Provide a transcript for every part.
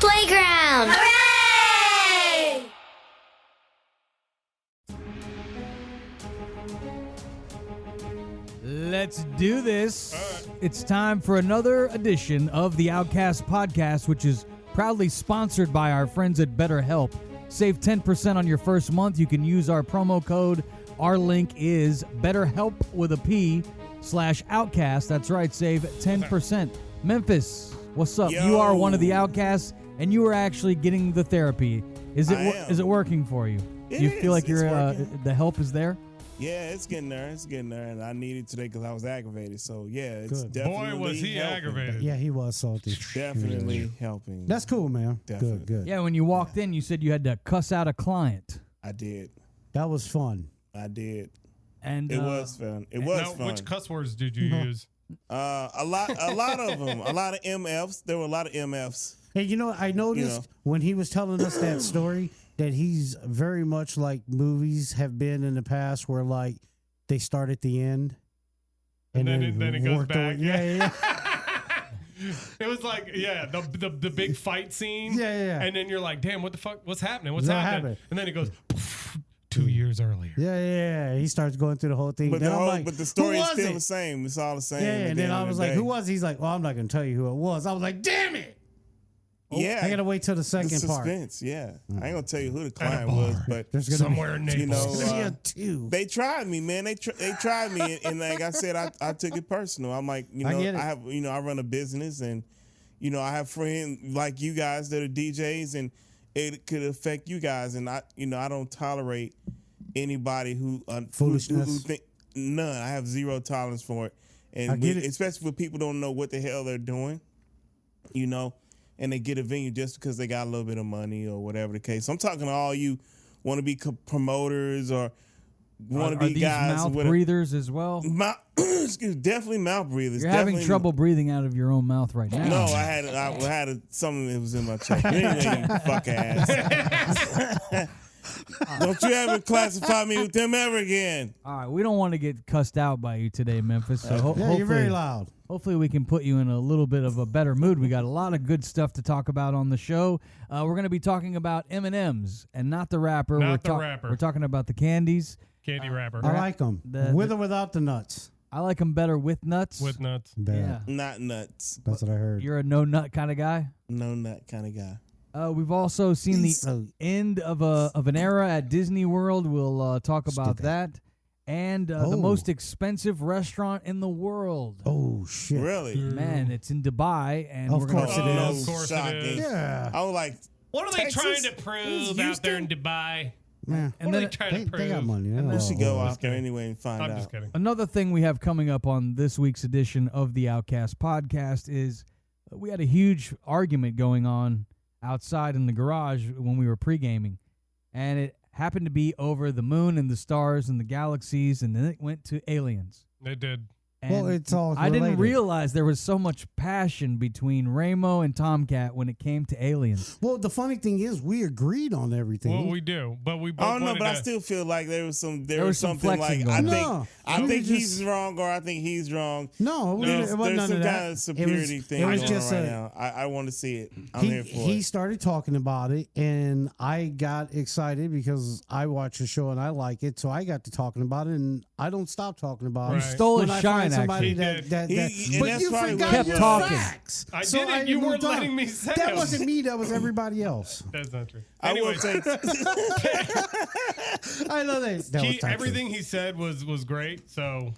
playground. Hooray! Let's do this. It's time for another edition of the Outcast podcast, which is proudly sponsored by our friends at BetterHelp. Save 10% on your first month. You can use our promo code. Our link is BetterHelp with a P/Outcast. That's right. Save 10%. Memphis, what's up? Yo. You are one of the Outcasts, and you are actually getting the therapy. Is it working for you? It Do you is. feel like It's the help is there? Yeah, it's getting there. And I need it today because I was aggravated. So, yeah, it's Good. definitely Boy, was he helping. aggravated. Yeah, he was salty. Definitely helping. That's cool, man. Definitely. Good. Yeah, when you walked in, you said you had to cuss out a client. I did. That was fun. I did. And It was fun. It was Now, fun. which cuss words did you use? A lot of them. A lot of MFs. There were a lot of MFs. Hey, I noticed when he was telling us that story that he's very much like movies have been in the past where, like, they start at the end. And then it goes work back. Yeah. It was like, the big fight scene. Yeah. And then you're like, damn, what the fuck? What's happening? What's What happening? happened? And then it goes 2 years earlier. Yeah. He starts going through the whole thing. But Then the, I'm whole, like, but the story who is was still it? the same. It's all the same. Yeah, at and the then end I of was the like, day. who was he? He's like, well, I'm not going to tell you who it was. I was like, damn it. Yeah. I got to wait till the second the part. suspense, yeah. I ain't going to tell you who the client was, but There's gonna Somewhere in you Naples. know, be two. they tried me, man. They tried me, and like I said, I took it personal. I'm like, I get it. I have, I run a business, and I have friends like you guys that are DJs, and it could affect you guys, and I don't tolerate anybody who Foolishness. who think none. I have zero tolerance for it, and I get it. especially when people don't know what the hell they're doing, and they get a venue just because they got a little bit of money or whatever the case. So I'm talking to all you want to be promoters or want to be Are these guys. mouth with breathers as well? definitely mouth breathers. You're definitely, having trouble breathing out of your own mouth right now. No, I had something that was in my chest. Anyway, you fuck ass. Don't you ever classify me with them ever again. All right, we don't want to get cussed out by you today, Memphis. So hopefully, You're very loud. Hopefully we can put you in a little bit of a better mood. We got a lot of good stuff to talk about on the show. We're going to be talking about M&Ms and not the rapper. Not the rapper. We're talking about the candies. Candy wrapper. I like them. With or without the nuts? I like them better with nuts. With nuts. Yeah. Not nuts. That's what I heard. You're a no nut kind of guy? No nut kind of guy. We've also seen the end of an era at Disney World. We'll talk about that. And the most expensive restaurant in the world. Oh, shit. Really? Man, it's in Dubai. And Of we're gonna course it is. Of course Shocking. it is. Yeah. I was like, What are they Texas? trying to prove out there in Dubai? Yeah. And What are then they trying to prove? They got money. They we know. should go out there kidding. anyway and find I'm out. just kidding. another thing we have coming up on this week's edition of the Outcast podcast is we had a huge argument going on outside in the garage when we were pre-gaming. And it happened to be over the moon and the stars and the galaxies, and then it went to aliens. They did. Well, And it's all I didn't related. realize there was so much passion between Ramo and Tomcat when it came to aliens. Well, the funny thing is, we agreed on everything. Well, we do, but we both I don't know, wanted but I to- still feel like there was was some something flexing like going on. I No, think we he's just- wrong or I think he's wrong. No, There's it wasn't none some of that. kind of superiority thing it was going just on right a- now. I want to see it. I'm here for he it. started talking about it, and I got excited because I watch the show and I like it. So I got to talking about it, and I don't stop talking about Right. it. Stole When his I shine, find somebody actually. that And but that's you probably forgot what it your was. talking. facts. I So didn't. You weren't moved on. letting me say That them. wasn't me. That was everybody else. That's not true. I will Anyway, take. I know that. that was everything he said was great. So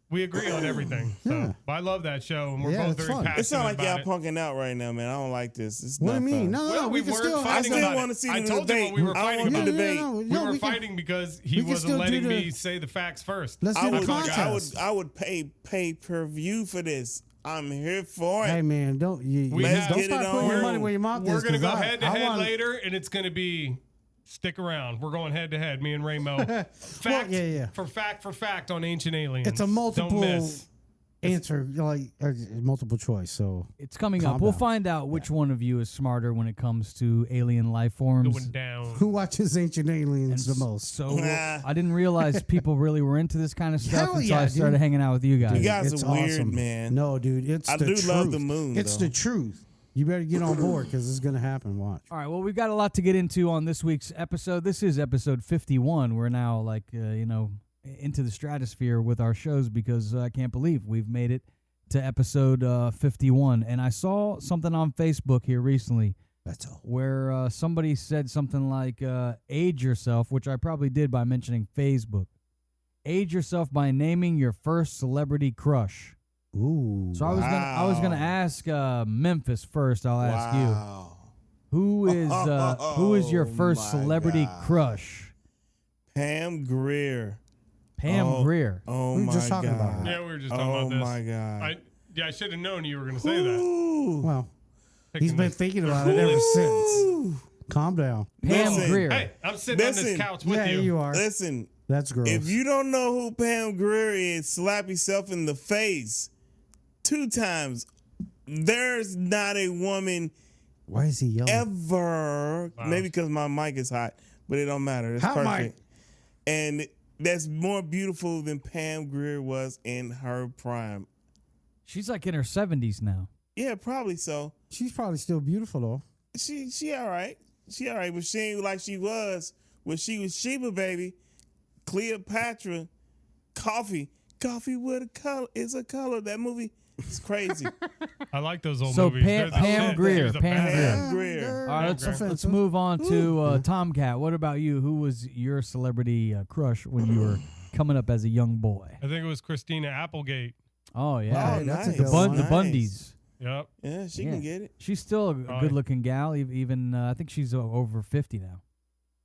we agree on everything. So Yeah. but I love that show, and we're Yeah, both it's very fun. passionate It sounds like about y'all it. punking out right now, man. I don't like this. It's What do not you mean? fun. No, Well, we we can weren't still. fighting I still about wanna it. see I the told you debate. what we were I fighting want the about. debate. We were fighting because he we can wasn't still letting do me the- say the facts first. Let's I do the feel like contest. I would pay per view for this. I'm here for it. Hey man, don't Let's don't get start it putting your on. money where your mouth is. We're gonna 'cause go I- head to I head want- later, and it's gonna be stick around. We're going head to head, me and Ramo. Fact yeah. for fact on Ancient Aliens. It's a multiple Don't miss. answer, multiple choice. So It's coming Calm up. We'll down. find out which one of you is smarter when it comes to alien life forms. Going down. who watches Ancient Aliens the most? So Nah. I didn't realize people really were into this kind of stuff Hell until yeah, I started dude. hanging out with you guys. You guys It's are weird, awesome. man. No, dude, it's I the do truth. love the moon, It's though. the truth. You better get on board because it's going to happen. Watch. All right, well, we've got a lot to get into on this week's episode. This is episode 51. We're now, into the stratosphere with our shows because I can't believe we've made it to episode 51. And I saw something on Facebook here recently That's all. where somebody said something like, age yourself, which I probably did by mentioning Facebook. Age yourself by naming your first celebrity crush. Ooh. So I was gonna ask Memphis first. I'll ask you. Who is your first celebrity crush? Pam Grier. Pam Grier. Oh We were my just talking God. about her. Yeah, we were just talking about this. Oh my God. I should have known you were going to say that. Ooh. Well, Picking he's been this. thinking about it ever since. Calm down. Pam Listen. Grier. Hey, I'm sitting on this Listen. couch with Yeah, you. you are. Listen, That's gross. if you don't know who Pam Grier is, slap yourself in the face 2 times. There's not a woman Why is he yelling? ever, maybe because my mic is hot, but it don't matter. It's Hot mic. perfect. And that's more beautiful than Pam Grier was in her prime. She's like in her 70s now. Yeah, probably so. She's probably still beautiful though. She all right. She all right, but she ain't like she was when she was Sheba, baby. Cleopatra, coffee with a color is a color. That movie is crazy. I like those old So movies. Pam Grier. There's a Pam bad- Grier. Grier. All right, let's move on to Tomcat. What about you? Who was your celebrity crush when you were coming up as a young boy? I think it was Christina Applegate. Oh yeah, Oh, that's a nice. good one. the Nice. Bundies. Yep. Yeah, she Yeah. can get it. She's still a Right. good-looking gal. Even I think she's over 50 now.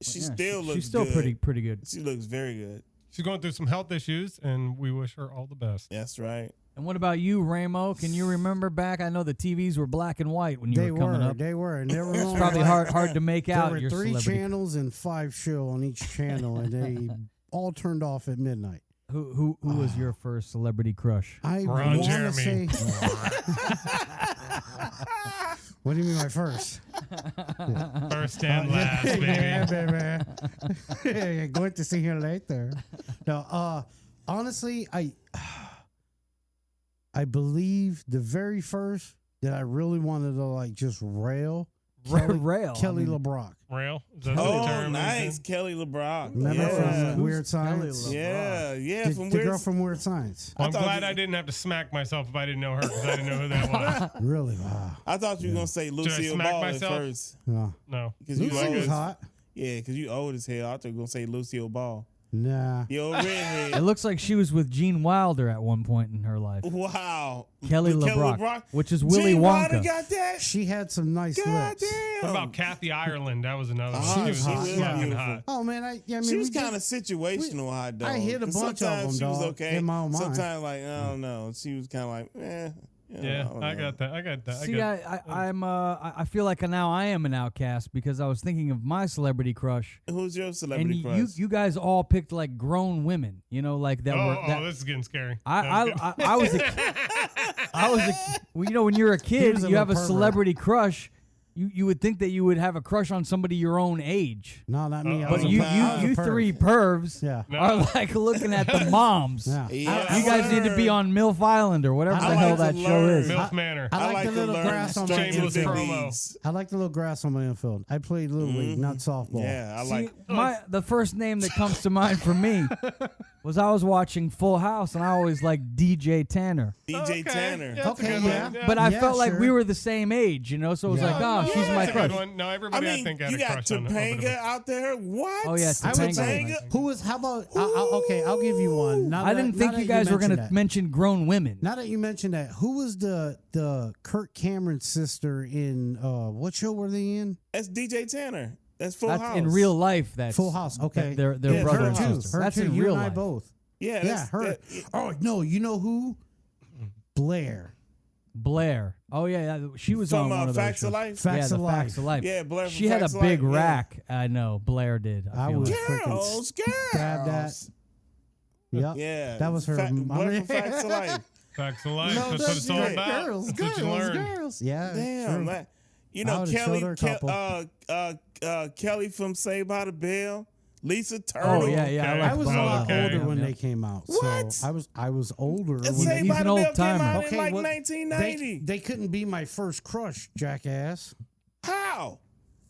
She Yeah, still looks she's still good. pretty good. She looks very good. She's going through some health issues, and we wish her all the best. That's right. And what about you, Ramo? Can you remember back? I know the TVs were black and white when you They were coming up. They were. And there were It's only probably like- hard to make There out were your 3 celebrity. channels and 5 show on each channel, and they all turned off at midnight. Who was your first celebrity crush? I Ron want to Jeremy. say. What do you mean by first? First and last, baby. Yeah, baby. Going to see her later. No, honestly, I believe the very first that I really wanted to like just rail. Rail. Kelly I mean, LeBrock. Rail? Is that the Oh, term? nice. Kelly LeBrock. Remember Yeah. from Weird Who's Kelly Science? LeBrock? Yeah, The, from the Weird girl from Weird Science. Well, I'm thought glad you- I didn't have to smack myself if I didn't know her because I didn't know who that was. Really? Wow. I thought you were gonna say I Lucille smack Ball myself? at first. No. No. Because you Lucy was old. hot. Yeah, because you old as hell. I thought you were gonna say Lucille Ball. Nah. You old It redhead. looks like she was with Gene Wilder at one point in her life. Wow. Kelly With LeBrock, which is Willy Gene Wilder Wonka. got that? She had some nice God lips. damn. What about Kathy Ireland? That was another Uh-huh, one. she was hot. fucking beautiful. hot. Oh man, I mean, She was we did- kind of situational hot dog. I hit a 'Cause bunch of sometimes them, she was dog, okay. in my own mind. Sometimes like I don't know. She was kind of like Yeah, don't I know. got that. I got that. See, I feel like now I am an outcast because I was thinking of my celebrity crush, Who's your and celebrity crush? you guys all picked like grown women, like that were. That, this is getting scary. I was well, when you're a kid, was a you have a little pervert. celebrity crush. You would think that you would have a crush on somebody your own age, No, not me. I but was a you perv. I was a you perv. 3 pervs Yeah. are like looking at the moms. Yeah. Yeah, You guys need to be on MILF Island or whatever I the like hell to that show learn. is. MILF Manor. I like the to little learn grass on my straight Shameless big promo. leagues. I like the little grass on my infield. I played little league, not softball. Yeah, I See, like. the first name that comes to mind for me was I was watching Full House and I always liked DJ Tanner. DJ Tanner. Yeah, that's a Okay, good yeah. one. But I Yeah, felt like sure. we were the same age, so it was Yeah. like, oh, she's my That's a good crush. one. No, I everybody I mean, think had you a got crush on Topanga out there. What? Oh, yeah, I would say, Topanga. who was? How about? okay, I'll give you one. Now I that- didn't now think that you guys were going to mentioned that. mention grown women. Now that you mentioned that, who was the Kirk Cameron sister in what show were they in? That's DJ Tanner. That's Full That's House. in real life. That's Full House. Okay, They're Yeah, brother her and too. sister. Her That's too. in you real and I life. both. Yeah, Yeah, that's, her. that- Oh no, you know who? Blair. Blair. Oh yeah, she was from on one of those Facts shows. of Life. Facts yeah, of the Life. Facts of Life. Yeah, Blair from She had a Facts of big Life, yeah. rack. I know. Blair did. I I feel was like. freaking Girls, stab that. girls. Yep. Yeah, That was her. Blair from Facts of Life. Facts of life. No, That's what it's all right. about. Girls, That's what you girls, learn. girls. Yeah. Damn, true. man. You I know would've showed her a couple. Kelly from Saved by the Bell, Lisa Turtle. Oh yeah. Okay. I I was a lot Okay. older when Yeah. they came out. What? So I was older. The when Saved he's by an the old Bell came timer. out in Okay, like well, 1990. they couldn't be my first crush, jackass. How?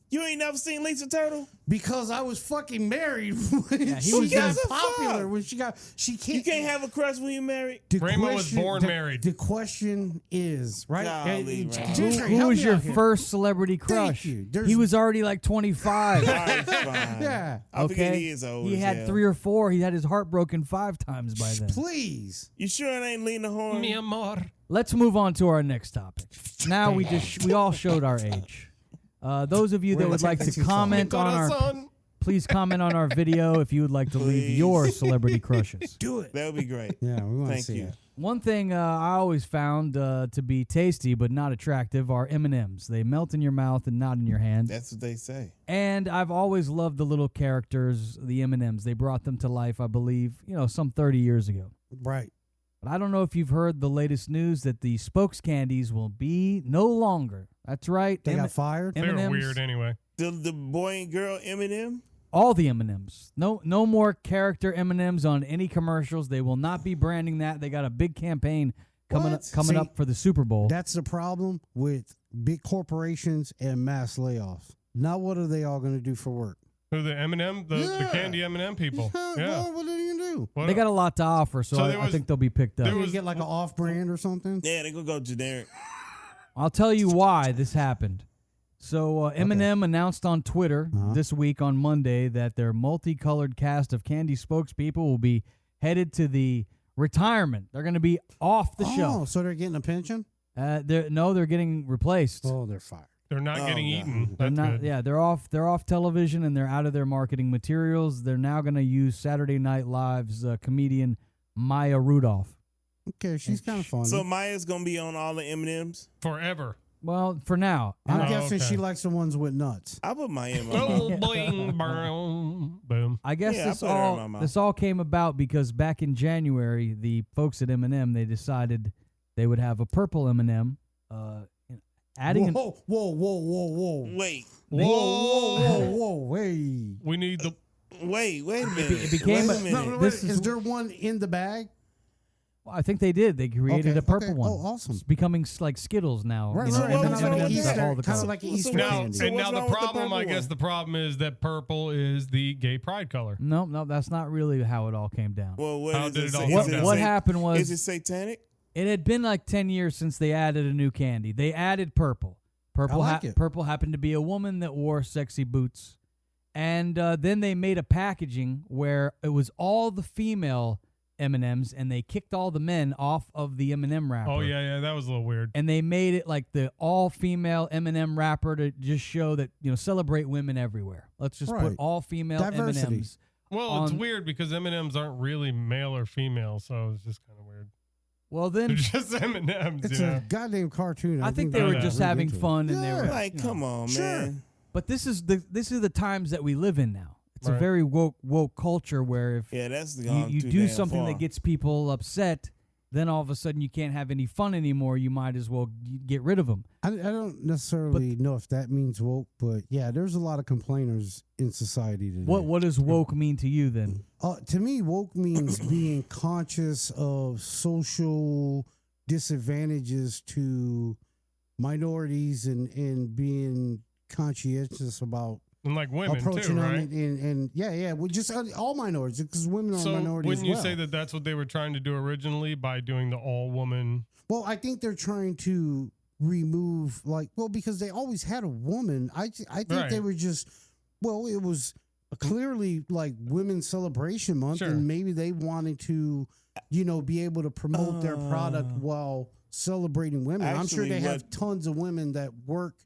You ain't never seen Lisa Turtle? Because I was fucking married when he she was got gives a popular. fuck? When she You can't have a crush when you're married. The Raymond was born the- married. The question is, right? Golly, Ray. Gentry, Who help was me your out here. first celebrity crush? you. There's- He was already like 25. All right, fine. Yeah. I forget Okay, he is old. he as had hell. 3 or 4. He had his heart broken 5 times by then. Please. You sure it ain't Lena Horne? Mi amor. Let's move on to our next topic. Now we all showed our age. Those of you that We're would like taking to too far. comment on our, Corazon. please comment on our video if you would like to leave Please. your celebrity crushes. Do it. That would be great. Yeah, we want to Thank see you. it. One thing I always found to be tasty but not attractive are M&Ms. They melt in your mouth and not in your hand. That's what they say. And I've always loved the little characters, the M&Ms. They brought them to life, I believe, some 30 years ago. Right. But I don't know if you've heard the latest news that the spokes candies will be no longer. That's right. They got fired. They were M&Ms. weird anyway. The boy and girl Eminem? All the M&Ms. No more character M&Ms on any commercials. They will not be branding that. They got a big campaign coming See, up for the Super Bowl. That's the problem with big corporations and mass layoffs. Now, what are they all going to do for work? Who the M&M, the Yeah. candy M&M people? Yeah. Yeah. Well, what are you going to do? What They got a lot to offer, so, So there I was- think they'll be picked up. there You was- get like an off-brand or something? Yeah, they gonna go generic. I'll tell you why this happened. So Eminem announced on Twitter this week on Monday that their multicolored cast of candy spokespeople will be headed to the retirement. They're going to be off the Oh, shelf. so they're getting a pension? They're getting replaced. Oh, they're fired. They're not Oh, getting God. eaten. They're That's not. good. Yeah, they're off television and they're out of their marketing materials. They're now going to use Saturday Night Live's comedian Maya Rudolph. Okay, she's kind of funny. So Maya's gonna be on all the M&Ms. Forever. Well, for now. I'm Oh, guessing okay. she likes the ones with nuts. I put Maya in my Oh, mouth. boing, boom, boom. I guess Yeah, I this put her in my all mouth. this all came about because back in January, the folks at M&M they decided they would have a purple M&M, adding Whoa, whoa, whoa, whoa, whoa. Wait, Whoa, whoa, whoa, wait. We need the. wait a minute. it became Wait a- a No, minute. no, This wait, is- is there one in the bag? I think they did. They created Okay, a purple okay. one. Oh, awesome. It's becoming like Skittles now. Right, you know, right. M&Ms What was wrong with got that? all the Kind of colors. like an So Easter Now, candy. So and now what's the wrong with the problem, I purple guess one? the problem is that purple is the gay pride color. No, that's not really how it all came down. Well, what How is did it all Is come it down? What sa- happened was Is it satanic? it had been like 10 years since they added a new candy. They added purple. Purple, I like it. Purple happened to be a woman that wore sexy boots. And then they made a packaging where it was all the female M&Ms, and they kicked all the men off of the M&M wrapper. Oh yeah, that was a little weird. And they made it like the all-female M&M wrapper to just show that, celebrate women everywhere. Let's just put Right. all-female Diversity. M&Ms. Well, it's on- weird because M&Ms aren't really male or female, so it's just kind of weird. Well, They're then just M&Ms, It's you know. a goddamn cartoon. I think they they were were Yeah. just Really having into it. fun, and they were Like, come on, Sure. man. But this is the times that we live in now. It's a Right. very woke culture where if Yeah, that's you, gone you too do damn something far. that gets people upset, then all of a sudden you can't have any fun anymore. You might as well get rid of them. I don't necessarily know if that means woke, but yeah, there's a lot of complainers in society today. What does woke mean to you then? To me, woke means being conscious of social disadvantages to minorities and being conscientious about And like women approaching too, them right? and well, just all minorities because women are So minorities wouldn't as you well. say that that's what they were trying to do originally by doing the all woman? Well, I think they're trying to remove because they always had a woman. I think Right. they were just it was clearly like Women's Celebration Month, Sure. and maybe they wanted to, be able to promote their product while celebrating women. I'm sure Actually, they have tons of women that work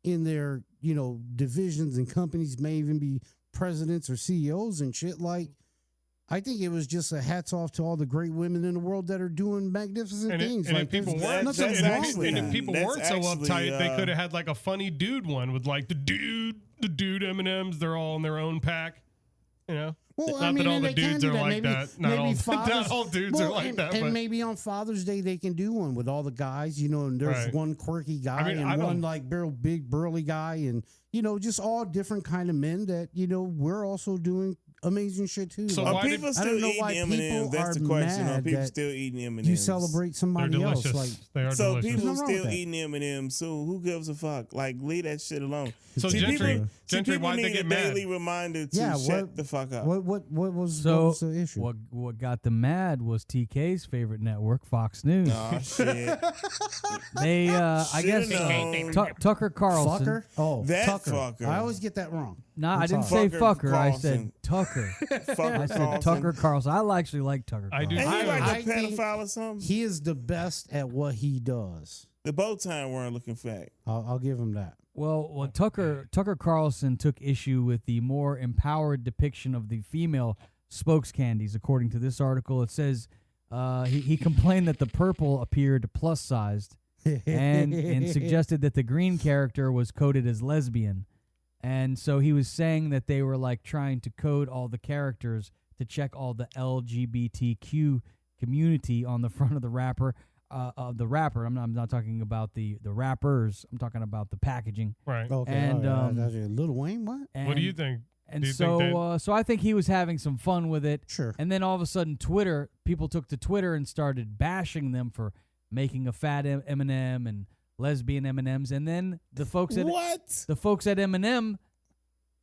in their divisions and companies, may even be presidents or CEOs and shit. Like, I think it was just a hats off to all the great women in the world that are doing magnificent And, things. and like, if people there's weren't, that's nothing and, wrong if, with and that. if people That's weren't so actually, uptight, they could have had like a funny dude one with like the dude M&Ms. They're all in their own pack, Well, Not I mean, that all and the they can dudes do are that. like maybe, that. Not maybe all- fathers, not all dudes are like that, And but- maybe on Father's Day they can do one with all the guys, and there's Right. one quirky guy I mean, I and don't- one like big burly guy, and just all different kind of men that we're also doing amazing shit too. So Like, why Are people I still don't know eating why M&Ms? people That's the are question. Are mad people that still eating M&Ms? you celebrate They're somebody else. delicious. Like, They are So delicious. people Nothing wrong still with that. eating M&Ms. So who gives a fuck? Like, leave that shit alone. So See, Gentry, people why'd they need get a mad? daily reminder to Yeah, shut the fuck up. what was the issue? what got them mad was TK's favorite network, Fox News. Oh shit! They, I guess, Should've known. Tucker Carlson. Fucker? Oh, That Tucker. fucker. I always get that wrong. No, I'm I didn't sorry. say Fucker fucker. I said Carlson. Tucker. I Fucker said Carlson. Tucker Carlson. I actually like Tucker I do Carlson. Ain't he like I a think pedophile or something? He is the best at what he does. The bow tie weren't looking fat. I'll give him that. Well, Tucker Carlson took issue with the more empowered depiction of the female spokes candies. According to this article, it says he complained that the purple appeared plus sized and suggested that the green character was coded as lesbian. And so he was saying that they were like trying to code all the characters to check all the LGBTQ community on the front of the wrapper. The wrapper. I'm not talking about the rappers. I'm talking about the packaging. Right. Okay. And, that's it. Lil Wayne, what? And, What do you think? And Do you so, think so I think he was having some fun with it. Sure. And then all of a sudden, people took to Twitter and started bashing them for making a fat M&M and lesbian M&Ms. And then the folks at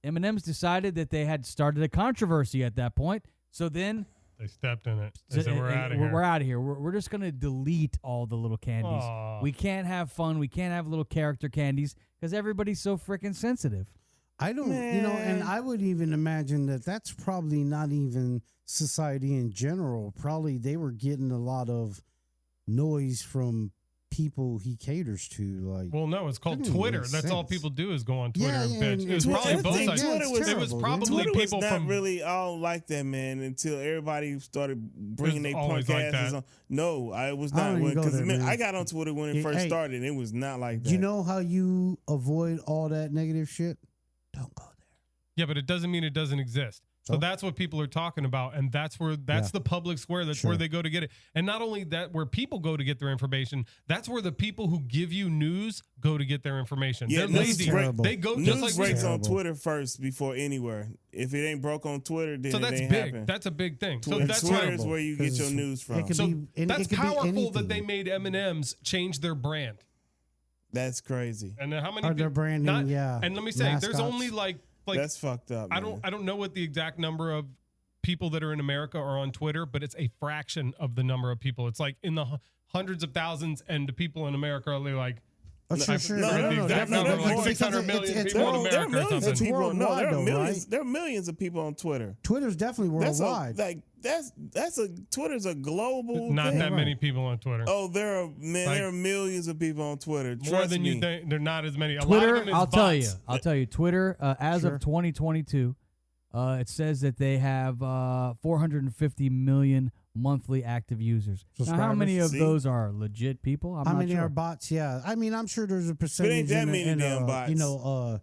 M&M's decided that they had started a controversy at that point. So then they stepped in it. They said, we're out of here. We're out of here. We're just going to delete all the little candies. Aw. We can't have fun. We can't have little character candies because everybody's so freaking sensitive. I don't, and I would even imagine that that's probably not even society in general. Probably they were getting a lot of noise from people he caters to. Like, Well, no, it's called That doesn't Twitter. make That's all sense. people do is go on Twitter Yeah, and yeah, bitch. and It was Twitter- probably both I think sides. Twitter was It was terrible, probably Twitter was people not from really all like that, man, until everybody started bringing their always punk like asses that. on. No, I was I not. don't even go Because there, man. I got on Twitter when it first Hey, started. And it was not like that. you know how you avoid all that negative shit? Don't go there. Yeah, but it doesn't mean it doesn't exist. So So? that's what people are talking about, and that's the public square. That's where Sure. they go to get it. And not only that, where people go to get their information, that's where the people who give you news go to get their information. Yeah, They're news lazy. terrible. They go News just like breaks on Terrible. Twitter first before anywhere. If it ain't broke on Twitter, then So it that's ain't big. happen. That's a big thing. So Twitter, that's Twitter why. is where you get your 'Cause news it from. could So be- and that's it could be powerful that they anything. made M&M's change their brand. That's crazy. And then how many? Or their branding, yeah, And let me say, there's mascots. only like That's fucked up. I don't know what the exact number of people that are in America are on Twitter, but it's a fraction of the number of people. It's like in the hundreds of thousands, and the people in America are like. Oh, sure, sure. no, I forget no, the no, exact no, number, no, like no, 600 it's- million it's- people in There are America or millions of something. people. No, worldwide, there are though, millions. right? There are millions of people on Twitter. Twitter's definitely That's worldwide. Twitter's a global Not thing. that many people on Twitter. Oh, there are millions of people on Twitter. More Trust than me. you think. They're not as many. A lot Twitter, of them is I'll bots. tell you, Twitter, as Sure. of 2022, it says that they have 450 million monthly active users. Now, how many of See? those are legit people? I'm How not many sure. are bots? Yeah, I mean, I'm sure there's a percentage. that in many in damn bots.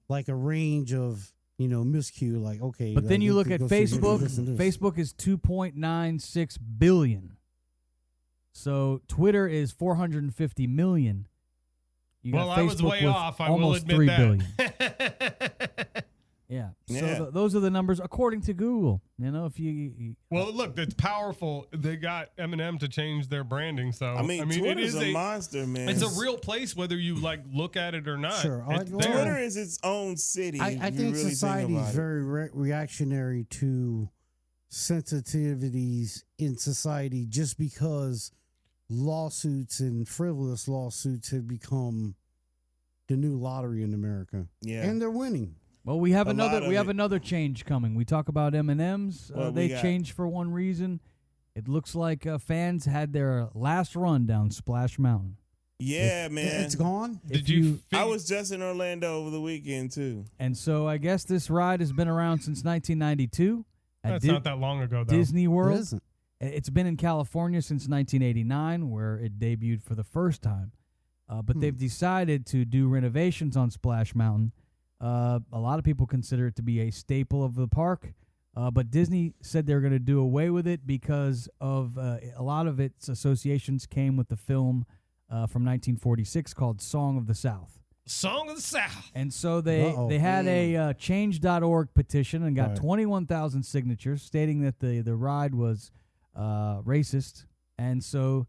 Like a range of miscue. Like, okay, But then like, you it look could at go through Facebook. this and this. Facebook is 2.96 billion. So Twitter is 450 million. You got Well, I was Facebook way with off. I will almost admit 3 that. billion. Yeah. So Yeah. those are the numbers according to Google. You know, if you Well, look, it's powerful. They got M&M to change their branding. So I mean, it Twitter's is a monster, man. It's a real place, whether you like look at it or not. Sure. It's Well, there. Twitter is its own city. I if you think really society think is about it. very reactionary to sensitivities in society just because lawsuits and frivolous lawsuits have become the new lottery in America. Yeah. And they're winning. well, we have A lot of it. another change coming. We talk about M&Ms. Well, we They got- changed for one reason. It looks like fans had their last run down Splash Mountain. Yeah, man. It's gone. Did If you? I was just in Orlando over the weekend too. And so I guess this ride has been around since 1992 at That's not that long ago, though. Disney It World. isn't. It's been in California since 1989, where it debuted for the first time. But they've decided to do renovations on Splash Mountain. A lot of people consider it to be a staple of the park. But Disney said they're going to do away with it because of a lot of its associations came with the film from 1946 called Song of the South. Song of the South. And so they had a change.org petition and got 21,000 signatures stating that the ride was racist. And so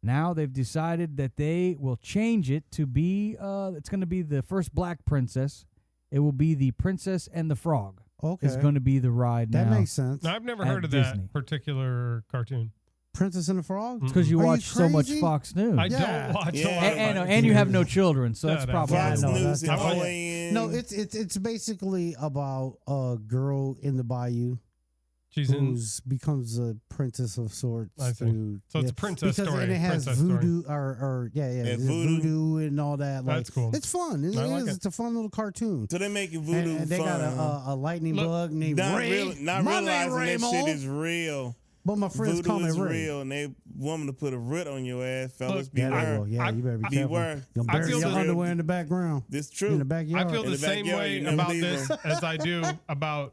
now they've decided that they will change it to be, it's going to be the first black princess. It will be the Princess and the Frog. Okay. Is going to be the ride now. That makes sense. Now, I've never At heard of Disney. that particular cartoon. Princess and the Frog? It's because you Are you watch so much crazy? Fox News. I Yeah. don't watch Yeah. a lot of and you have no children, so that's Shut up. probably Fox Yeah, I know, News and that's- OAN. No, it's basically about a girl in the bayou She's in. who becomes a princess of sorts. I see. through- So it's a princess because, story. And it has Princess story. voodoo or voodoo. voodoo and all that. Like, That's cool. It's fun. It I like is. it. It's a fun little cartoon. So they making And, voodoo and they fun. got a lightning Look, bug named not Ray. not My name realizing that Raymond. shit is real. But my friends call Voodoo me is Ray. real, and they want me to put a root on your ass, fellas. Look, Yeah, they Beware. will. Yeah, you better be I- careful. Beware. You'll I bury feel your the- underwear in the background. This In true. the backyard. I feel In the the same backyard, way you never about leave this her. as I do about.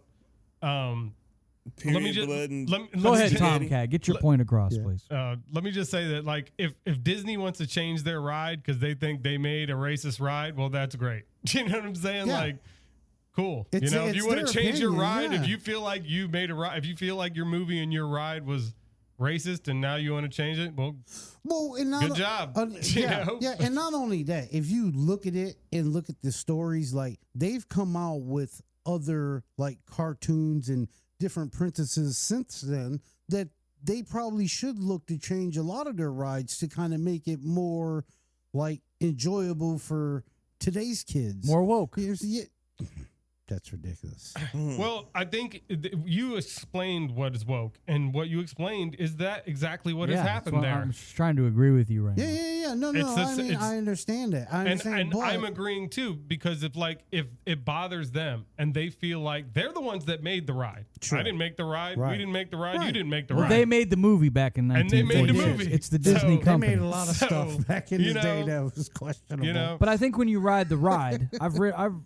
Let me Period just blood and let Go me ahead, just- Tomcat. Get your point across, Yeah. please. Let me just say that, like, if Disney wants to change their ride because they think they made a racist ride, well, that's great. You know what I'm saying? Yeah. Like, cool. It's- if it's you want to their change your opinion, ride, yeah. if you feel like you made a ride, if you feel like your movie and your ride was racist and now you want to change it, well, Well, and not, good job. You yeah, know? yeah, and not only that, if you look at it and look at the stories, like they've come out with other like cartoons and different princesses since then that they probably should look to change a lot of their rides to kind of make it more like enjoyable for today's kids. More woke. Yeah, that's ridiculous. Well, I think you explained what is woke, and what you explained is that exactly what has that's happened what there. I'm just trying to agree with you right Yeah, now. yeah. No, It's I this- mean, it's- I understand that. I understand, and but I'm agreeing too, because if it bothers them and they feel like they're the ones that made the ride. Sure. I didn't make the ride. Right. We didn't make the ride. You Right. didn't make the Well, ride. they made the movie back in And they made the 1946. movie. It's the So- Disney They they company. made a lot of So, stuff back in you the day know, that was questionable. you know, But I think when you ride the ride, I've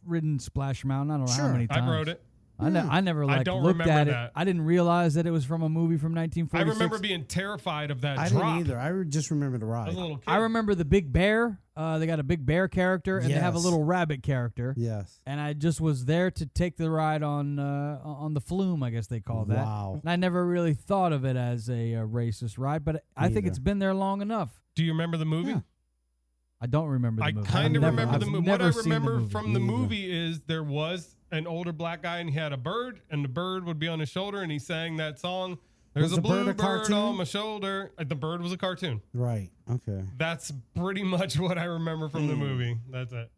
ridden Splash Mountain. I don't know how Sure. many times. I wrote it. I never I like don't looked remember at it. that. I didn't realize that it was from a movie from I 1946. remember being terrified of that I drop. didn't either. I just remember the I ride. was a little kid. I remember the big bear. They got a big bear character, and they have a Yes. little rabbit character. Yes. And I just was there to take the ride on the flume, I guess they call that. Wow. And I never really thought of it as a racist ride, but I think Neither. it's been there long enough. Do you remember the movie? Yeah. I don't remember the I movie. kind of I've remember the I've movie. What never I seen the remember movie. from the Me either. movie is there was an older black guy and he had a bird, and the bird would be on his shoulder, and he sang that song. There's Was a the bird blue a bird cartoon? on my shoulder. The bird was a cartoon. Right. Okay. That's pretty much what I remember from the movie. That's it.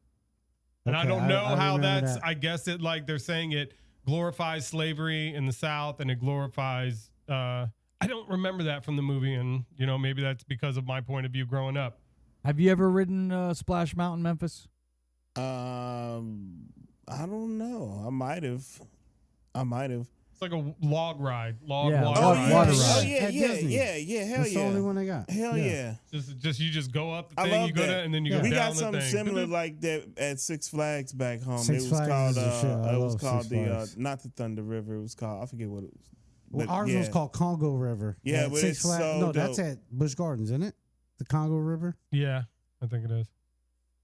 And I Okay, don't know I how remember that's. that. I guess it like they're saying it glorifies slavery in the South, and it glorifies. I don't remember that from the movie, and maybe that's because of my point of view growing up. Have you ever ridden Splash Mountain, Memphis? I don't know. I might have. It's like a log ride, Yeah, water water ride. ride. Oh yeah, At yeah, Disney. yeah. Hell That's yeah. the only one I got. Hell yeah. Just you just go up the I thing, love you go that. down, and then you Yeah. go We down got the something thing. similar like that at Six Flags back home. Six it was Flags called is the shit. I it was love called Six the Flags. not the Thunder River. It was called, I forget what it was. Well, But ours yeah. was called Congo River. Yeah, At but Six it's Flags. so No, that's dope. at Busch Gardens, isn't it? The Congo River. Yeah, I think it is.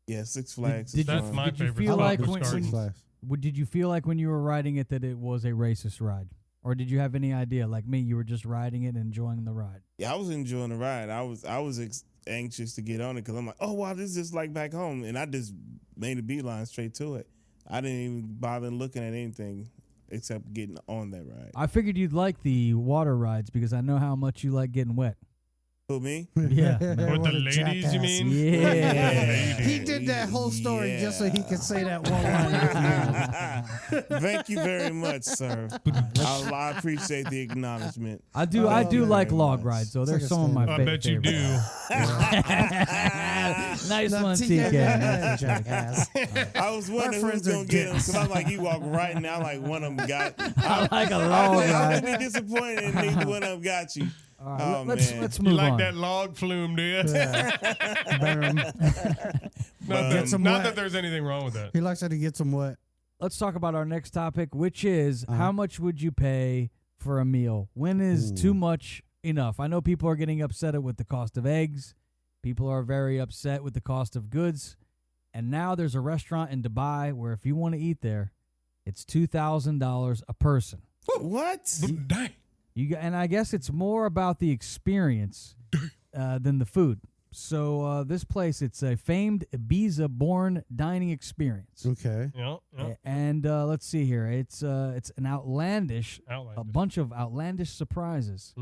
Yeah, Six Flags. Did is That's fun. my did you favorite feel spot, like Busch when- Gardens. Six Flags. Did you feel like when you were riding it that it was a racist ride? Or did you have any idea, like me, you were just riding it and enjoying the ride? Yeah, I was enjoying the ride. I was anxious to get on it because I'm like, oh wow, this is just like back home, and I just made a beeline straight to it. I didn't even bother looking at anything except getting on that ride. I figured you'd like the water rides because I know how much you like getting wet. Who, me? Yeah. With What the a ladies, you jackass. mean? Yeah. He did that whole story Yeah. just so he could say that one line. Thank you very much, sir. I appreciate the acknowledgement. I do Oh, like very log much. rides, so It's they're like a some of my stand-up. I bet you favorite. do. Nice Now, one, TK, TK. jackass. I was wondering who's friends are gonna get him dicks. because I'm like, he walked right now, like one of them got. I like a I log would ride. be disappointed if neither one of them got you. All right, Oh, let's man. let's You move like on. that log flume, do you? Better- But, some Not wet. that there's anything wrong with that. He likes that he gets them wet. Let's talk about our next topic, which is how much would you pay for a meal? When is too much enough? I know people are getting upset with the cost of eggs. People are very upset with the cost of goods. And now there's a restaurant in Dubai where if you want to eat there, it's $2,000 a person. What? Dang. And I guess it's more about the experience than the food. So this place, it's a famed Ibiza-born dining experience. Okay. Yeah. And let's see here. It's an outlandish, a Outlandish. bunch of outlandish surprises.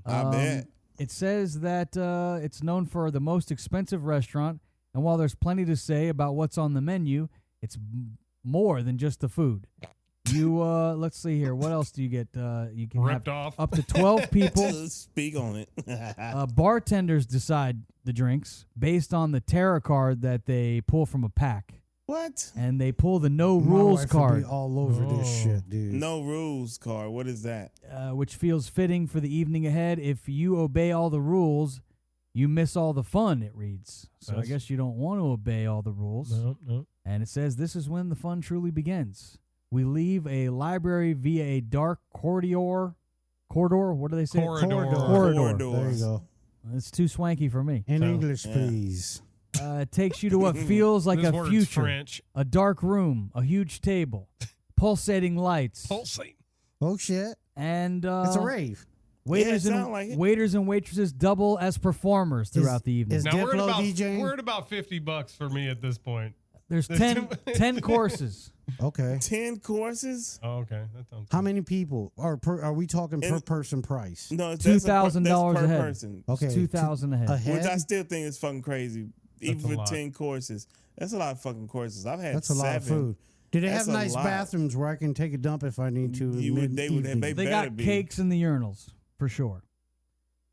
I bet. It says that it's known for the most expensive restaurant, and while there's plenty to say about what's on the menu, it's more than just the food. You let's see here. What else do you get? You can Ripped have off. up to 12 people. Speak on it. Bartenders decide the drinks based on the tarot card that they pull from a pack, What? and they pull the no My rules wife would card, be all over this Oh. shit, dude. No rules card. What is that? which feels fitting for the evening ahead. If you obey all the rules, you miss all the fun, it reads. So I That's- guess you don't want to obey all the rules. No. And it says this is when the fun truly begins. We leave a library via a dark corridor. Corridor? What do they say? Corridor. There you go. It's too swanky for me. In So- English, Yeah. please. It takes you to what feels like This a word's future. French. A dark room, a huge table, pulsating lights, Pulsate. Oh shit! and It's a rave. waiters Yeah, it and sound like it. waiters and waitresses double as performers throughout the evening. is- Now we're at Diplo about DJing? we're at about $50 for me at this point. There's 10 courses. Okay. 10 courses? Oh, okay. That sounds How good. many people are we talking per And- person price? No, it's that's $2,000 per ahead. person. Okay, It's 2,000 ahead. Which I Ahead. still think is fucking crazy. Even That's a for lot. 10 courses. That's a lot of fucking courses. I've had That's a lot of 7. food. Do they That's have a nice lot. bathrooms where I can take a dump if I need to? You would- they would- mid-evening? they They better got be. cakes in the urinals for sure.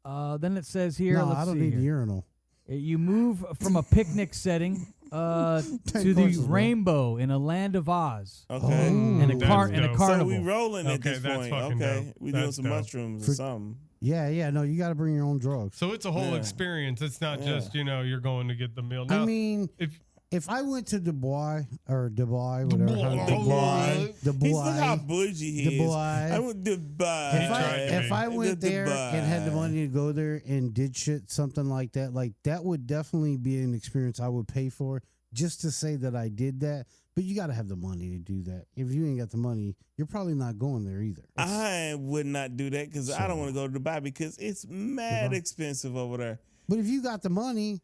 Then it says here. No, let's I don't see need here. the urinal. You move from a picnic setting to the courses, bro. rainbow in a land of Oz Okay. Oh. and a That's dope. carnival. So we rolling at Okay, this that's point. fucking Okay. dope. We doing That's some dope. mushrooms For- or something. Yeah. No, you got to bring your own drugs. So it's a whole Yeah. experience. It's not Yeah. just, you're going to get the meal. Now, I mean, if if I went to Dubai, whatever. Dubai. He's look how bougie he is. Dubai. I went to Dubai. If I went there and had the Dubai. money to go there and did something like that would definitely be an experience I would pay for just to say that I did that. But you got to have the money to do that. If you ain't got the money, you're probably not going there either. I would not do that because I don't want to go to Dubai because it's mad Dubai. expensive over there. But if you got the money,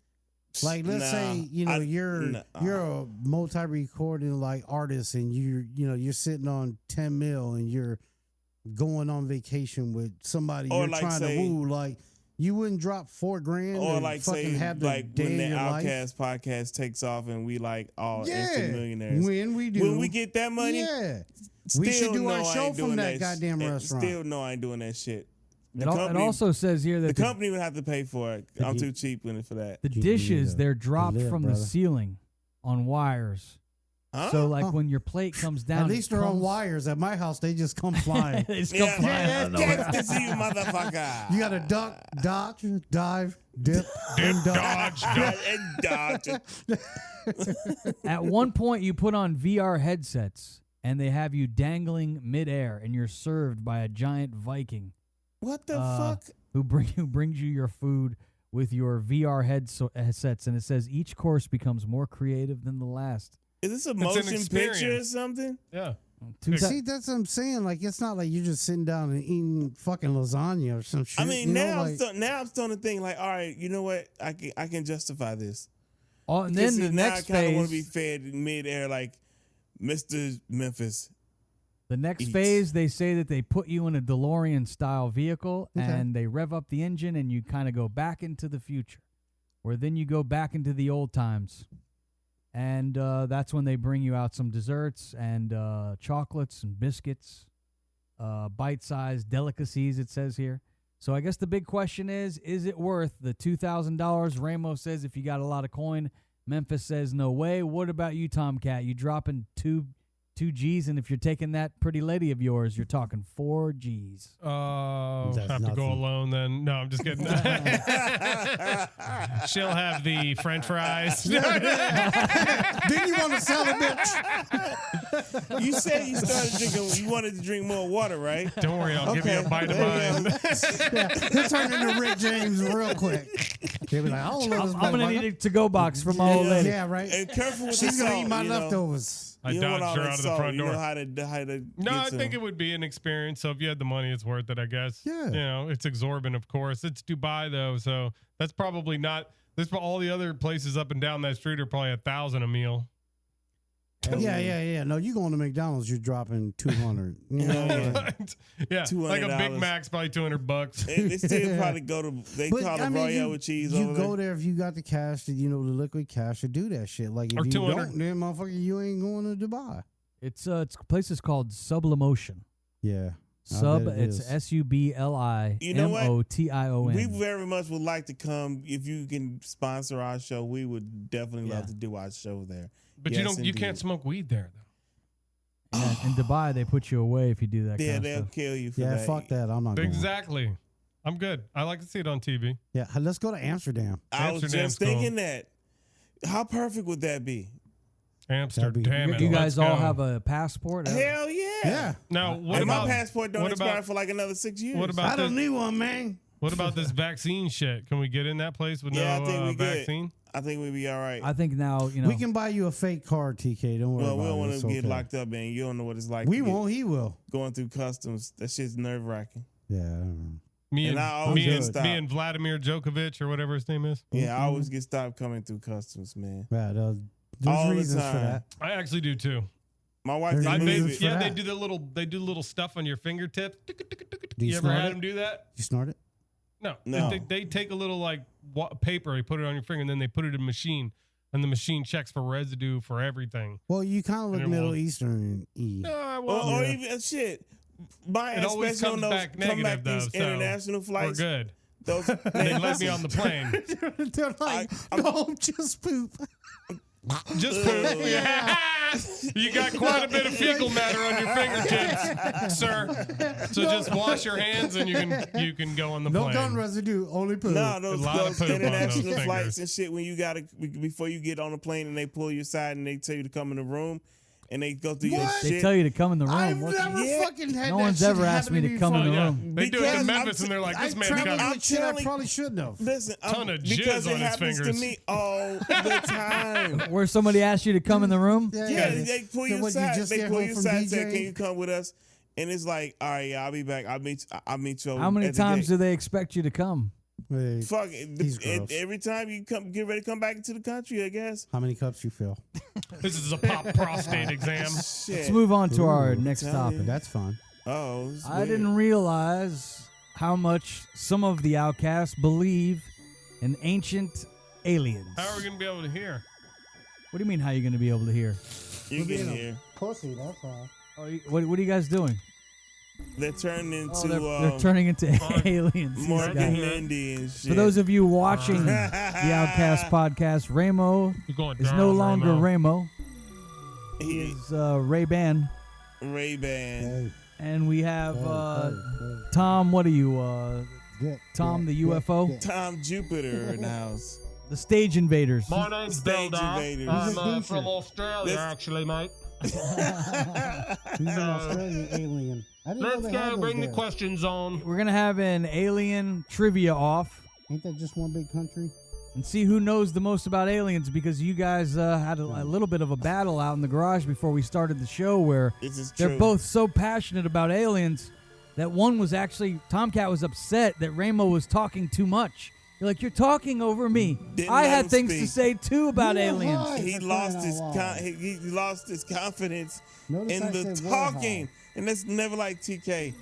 like let's Nah, say you're a multi-recording like artist and you're sitting on 10 mil and you're going on vacation with somebody Or you're like trying say- to woo, like you wouldn't drop $4,000 Or and like fucking say have the like day when of the your life. Outcast podcast takes off and we like all Yeah, instant millionaires. when we do, When we get that money, yeah, we should still do our know I show ain't from doing that goddamn and restaurant. Still know I ain't doing that shit. It also says here the that company would have to pay for it. I'm too cheap in it for that. the You dishes, need they're to dropped live, from the brother. ceiling on wires. Huh? So like Huh. when your plate comes down, At it least they're on comes- wise. At my house, they just come flying. They just come yeah, flying out of nowhere. yeah, to see you, motherfucker. You got to duck, dodge, dive, dip, and dodge. and dodge. At one point, you put on VR headsets, and they have you dangling midair, and you're served by a giant Viking What the Uh, fuck? who brings you your food with your VR headsets, and it says each course becomes more creative than the last. Is this a an motion picture or experience. something? yeah. See, that's what I'm saying. Like, it's not like you're just sitting down and eating fucking lasagna or some shit. I mean, you know, now like, I'm starting to think like, all right, you know what? I can justify this. Oh, and Because then the now next I kind of want to be phase, fed mid-air like Mr. Memphis. the next eats. phase, they say that they put you in a DeLorean style vehicle, Okay. and they rev up the engine, and you kind of go back into the future, where then you go back into the old times. And that's when they bring you out some desserts and chocolates and biscuits, bite-sized delicacies, it says here. So I guess the big question is it worth the $2,000? Ramos says if you got a lot of coin. Memphis says no way. What about you, Tomcat? You dropping 2 G's, and if you're taking that pretty lady of yours, you're talking 4 G's. Have to nothing. go alone then. No, I'm just kidding. She'll have the French fries. Didn't you want to sell a bitch? You said you started drinking. You wanted to drink more water, right? Don't worry, I'll give you a bite of Yeah. mine. He'll turn into Rick James real quick. He'll be like, I don't know this I'm gonna motherfucker. need a to-go box for my old lady. Yeah, right. And careful with She's the gonna salt, eat my you know? leftovers. I You don't want dodged all her that out of the salt. front You door. know how to No, get I to think them. it would be an experience. So if you had the money, it's worth it, I guess. Yeah. You know, it's exorbitant, of course. It's Dubai though, so that's probably not. There's all the other places up and down that street are probably $1,000 a meal. Yeah. No, you going to McDonald's, you're dropping 200. You know, Yeah, like a Big $200. Mac's probably $200. They still probably go to. They But, call it I mean, Royale you- with cheese. You over go there. there if you got the cash, the liquid cash to do that shit. Like if Or you 200. don't, then motherfucker, you ain't going to Dubai. It's place is called Sublimotion. Yeah. It's SUBLIMOTION. You know what? We very much would like to come. If you can sponsor our show, we would definitely love Yeah. to do our show there. But Yes, you don't. You indeed. can't smoke weed there though. Yeah, in Dubai, they put you away if you do that Yeah, kind of they'll stuff. kill you for Yeah, that. fuck that. I'm not going. Exactly. I'm good. I like to see it on TV. Yeah, let's go to Amsterdam. I was Amsterdam's just thinking that. How perfect would that be? Amsterdam. You let's guys all go. have a passport? Hell yeah. Yeah. Now, what And about my passport don't what expire about- for like another 6 years. What I about don't this? need one, man. What about this vaccine shit? Can we get in that place with Yeah, I think no we good. vaccine? I think we'd be all right. I think now, you know. We can buy you a fake card, TK. Don't worry Well, about we don't it. want It's to get okay. locked up, and you don't know what it's like. We to get won't. He will. going through customs. That shit's nerve wracking. Yeah. I don't know. Me And and, I always me, get and stopped. me and Vladimir Djokovic or whatever his name is. Yeah, I always get stopped coming through customs, man. Yeah, there's All the reasons for time. that. I actually do too. My wife There's didn't reasons believe for it. Yeah, they that. do the little stuff on your fingertips. Do you You ever snort had it? them do that? You snort it? No. No. They take a little like paper, they put it on your finger, and then they put it in a machine, and the machine checks for residue for everything. Well, you kind of look And it Middle won't- Eastern E. No, Or, well, or even shit. My it always especially on comes those back negative though. these So international we're flights. good. Those They let me on the plane. They're like, no, just poop. Just poop. Yeah. You got quite a bit of fecal matter on your fingertips, sir. So just wash your hands and you can go on the No plane. gun residue, only poop. No, those, A lot of those poop on those international fingers. flights and shit. When you gotta before you get on the plane and they pull you aside and they tell you to come in the room and they go through your What? They shit. tell you to come in the room. I've What's- never Yeah. fucking had No that one's shit ever asked me happen to come in me the Yeah. room. They do it Because in Memphis, I'm and they're like, "This I man traveled got." with shit I telling- probably shouldn't have. Listen, Ton of because jizz it on his happens to fingers. me all the time. Where somebody asked you to come in the room? Yeah, they pull you What, you aside. just They get pull home you from aside and say, DJing? "Can you come with us?" And it's like, "All right, yeah, I'll be back. I'll meet you." How many at the times gate." do they expect you to come? Wait, Fuck He's it. gross. Every time you get ready to come back into the country, I guess. how many cups you fill? This is a pop prostate exam. Let's Shit. move on to our Ooh, next tell topic. you. That's fine. Oh, it's I weird. didn't realize how much some of the outcasts believe in ancient aliens. How are we gonna be able to hear? What do you mean, how are you going to be able to hear? You get here. Pussy, that's all. Oh, what are you guys doing? They're turning into Oh, they're turning into aliens. these Morgan guys. Mindy and shit. For those of you watching the Outcast podcast, Ramo You're going is down, no longer Ramo. Ramo. he He's Ray-Ban. Ray-Ban. Hey, And we have hey. Tom, what are you? Tom the UFO? Tom Jupiter in the house. The Stage Invaders. My name's Stage Bill Dog. invaders. I'm He's a decent. from Australia, This- actually, mate. He's an Australian alien. I didn't know Let's they go. had those Bring the there. questions on. We're going to have an alien trivia off Ain't that just one big country? and see who knows the most about aliens, because you guys had a little bit of a battle out in the garage before we started the show where This is they're true. both so passionate about aliens that one was actually, Tomcat was upset that Ramo was talking too much. You're like, you're talking over me. Didn't I let had him things speak. to say too about You were aliens. high. He For lost crying his out loud. he lost his confidence Notice in I the said were talking, high. and that's never like TK.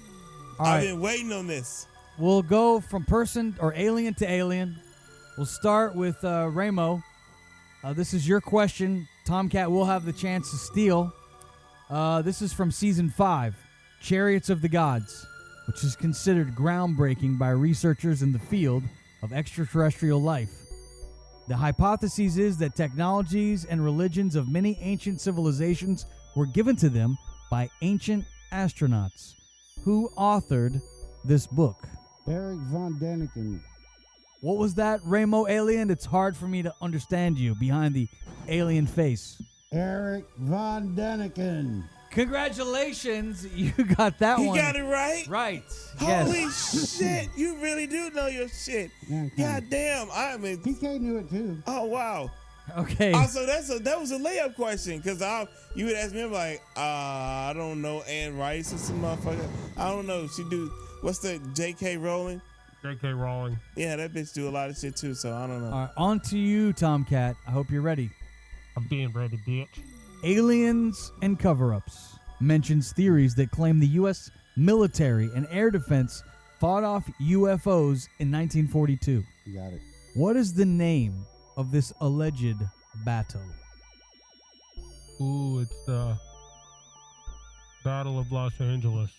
All I've right, been waiting on this. we'll go from person or alien to alien. We'll start with Ramo. This is your question. Tomcat will have the chance to steal. This is from season 5, Chariots of the Gods, which is considered groundbreaking by researchers in the field of extraterrestrial life. The hypothesis is that technologies and religions of many ancient civilizations were given to them by ancient astronauts. Who authored this book? Eric von Däniken. What was that, Ramo Alien? It's hard for me to understand you behind the alien face. Eric von Däniken. Congratulations, you got that He one. got it right? Right. Holy Yes. shit. You really do know your shit. Yeah, God damn. I'm in. PK knew it too. Oh, wow. Okay. Also, that was a layup question because you would ask me, I'm like, I don't know, Anne Rice or some motherfucker. I don't know. She do, what's the J.K. Rowling? J.K. Rowling. Yeah, that bitch do a lot of shit too, so I don't know. All right, on to you, Tomcat. I hope you're ready. I'm being ready, bitch. Aliens and cover-ups mentions theories that claim the U.S. military and air defense fought off UFOs in 1942. You got it. What is the name of this alleged battle? Ooh, it's the Battle of Los Angeles.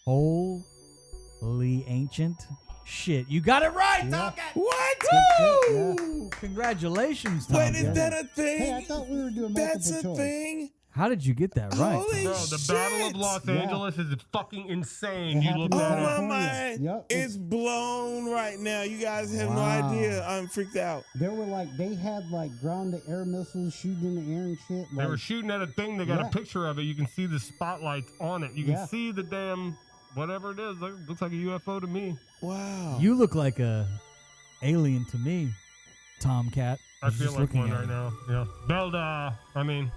Holy ancient shit. You got it right, Tomcat! What? Woo! Congratulations, Tomcat. Wait, is that a thing? Hey, I thought we were doing That's multiple a choice. thing? How did you get that right? Holy Bro, the shit. Battle of Los Yeah. Angeles is fucking insane. It You look happened that Oh, up. my California. mind Yep. is blown right now. You guys have no Wow. idea. I'm freaked out. They were like, they had like ground-to-air missiles shooting in the air and shit. They Like, were shooting at a thing. They got Yeah. a picture of it. You can see the spotlights on it. You can Yeah. see the damn whatever it is. Looks like a UFO to me. Wow. You look like a alien to me, Tomcat. I was feel just like looking one at right you. now. Yeah. Belda. I mean,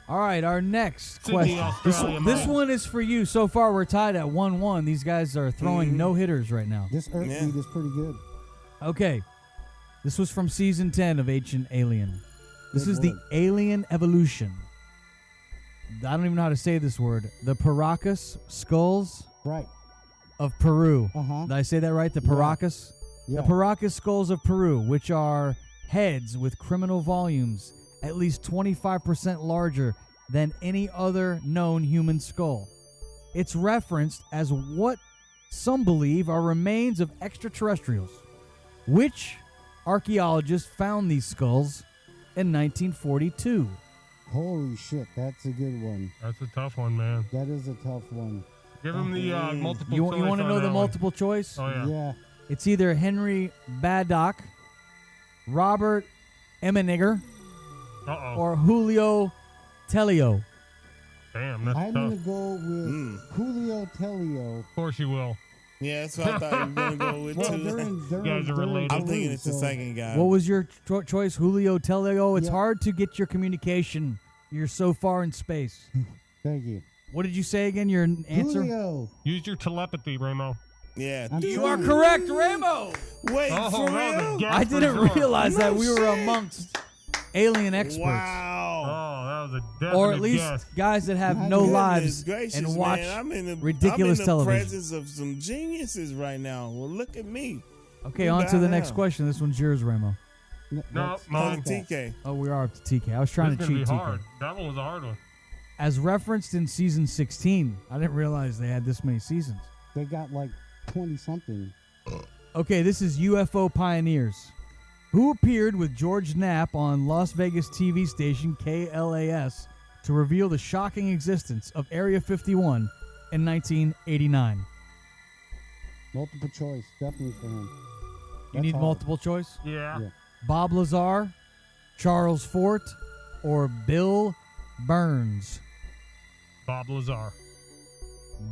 All right, our next Sydney, question. This, Australia, this man. one is for you. So far, we're tied at 1-1. These guys are throwing no hitters right now. this Earth Yeah. beat is pretty good. Okay. This was from season 10 of Ancient Alien. This Good is the word. alien evolution. I don't even know how to say this word. The Paracas skulls Right. of Peru. Uh-huh. Did I say that right? The Paracas? Yeah. The Paracas skulls of Peru, which are heads with criminal volumes at least 25% larger than any other known human skull. It's referenced as what some believe are remains of extraterrestrials. Which archaeologists found these skulls in 1942? Holy shit, that's a good one. that's a tough one, man. That is a tough one. Give him the multiple You choice want to on know the that one. multiple choice? Oh, yeah. Yeah. It's either Henry Baddock, Robert Emmeniger, Uh-oh. or Julio Telio. Damn, that's I'm tough. going to go with Julio Telio. Of course you will. Yeah, that's what I thought you were going to go with, Well, too. they're guys are related. I'm thinking it's the second guy. What was your choice? Julio Telio? It's Yeah. hard to get your communication. You're so far in space. Thank you. What did you say again? Your answer? Julio. Use your telepathy, Ramo. Yeah. I'm You trying are to- correct, Ramo. Wait, Oh, for that was a real? guess I for didn't sure. realize that No we were shit. amongst alien experts. Wow. Oh, that was a definite Or at least guess. guys that have My no goodness lives Gracious, and watch man. I'm in the, ridiculous I'm in the television. presence of some geniuses right now. Well, look at me. Okay, You on to bow the next down. question. This one's yours, Ramo. No, that's- mine. that's that. TK. Oh, we are up to TK. I was trying It's to gonna cheat be TK. hard. That one was a hard one. As referenced in season 16, I didn't realize they had this many seasons. They got like 20-something. Okay, this is UFO Pioneers. Who appeared with George Knapp on Las Vegas TV station KLAS to reveal the shocking existence of Area 51 in 1989? Multiple choice. Definitely for him. You need hard. multiple choice? Yeah. Yeah. Bob Lazar, Charles Fort, or Bill Burns? Bob Lazar.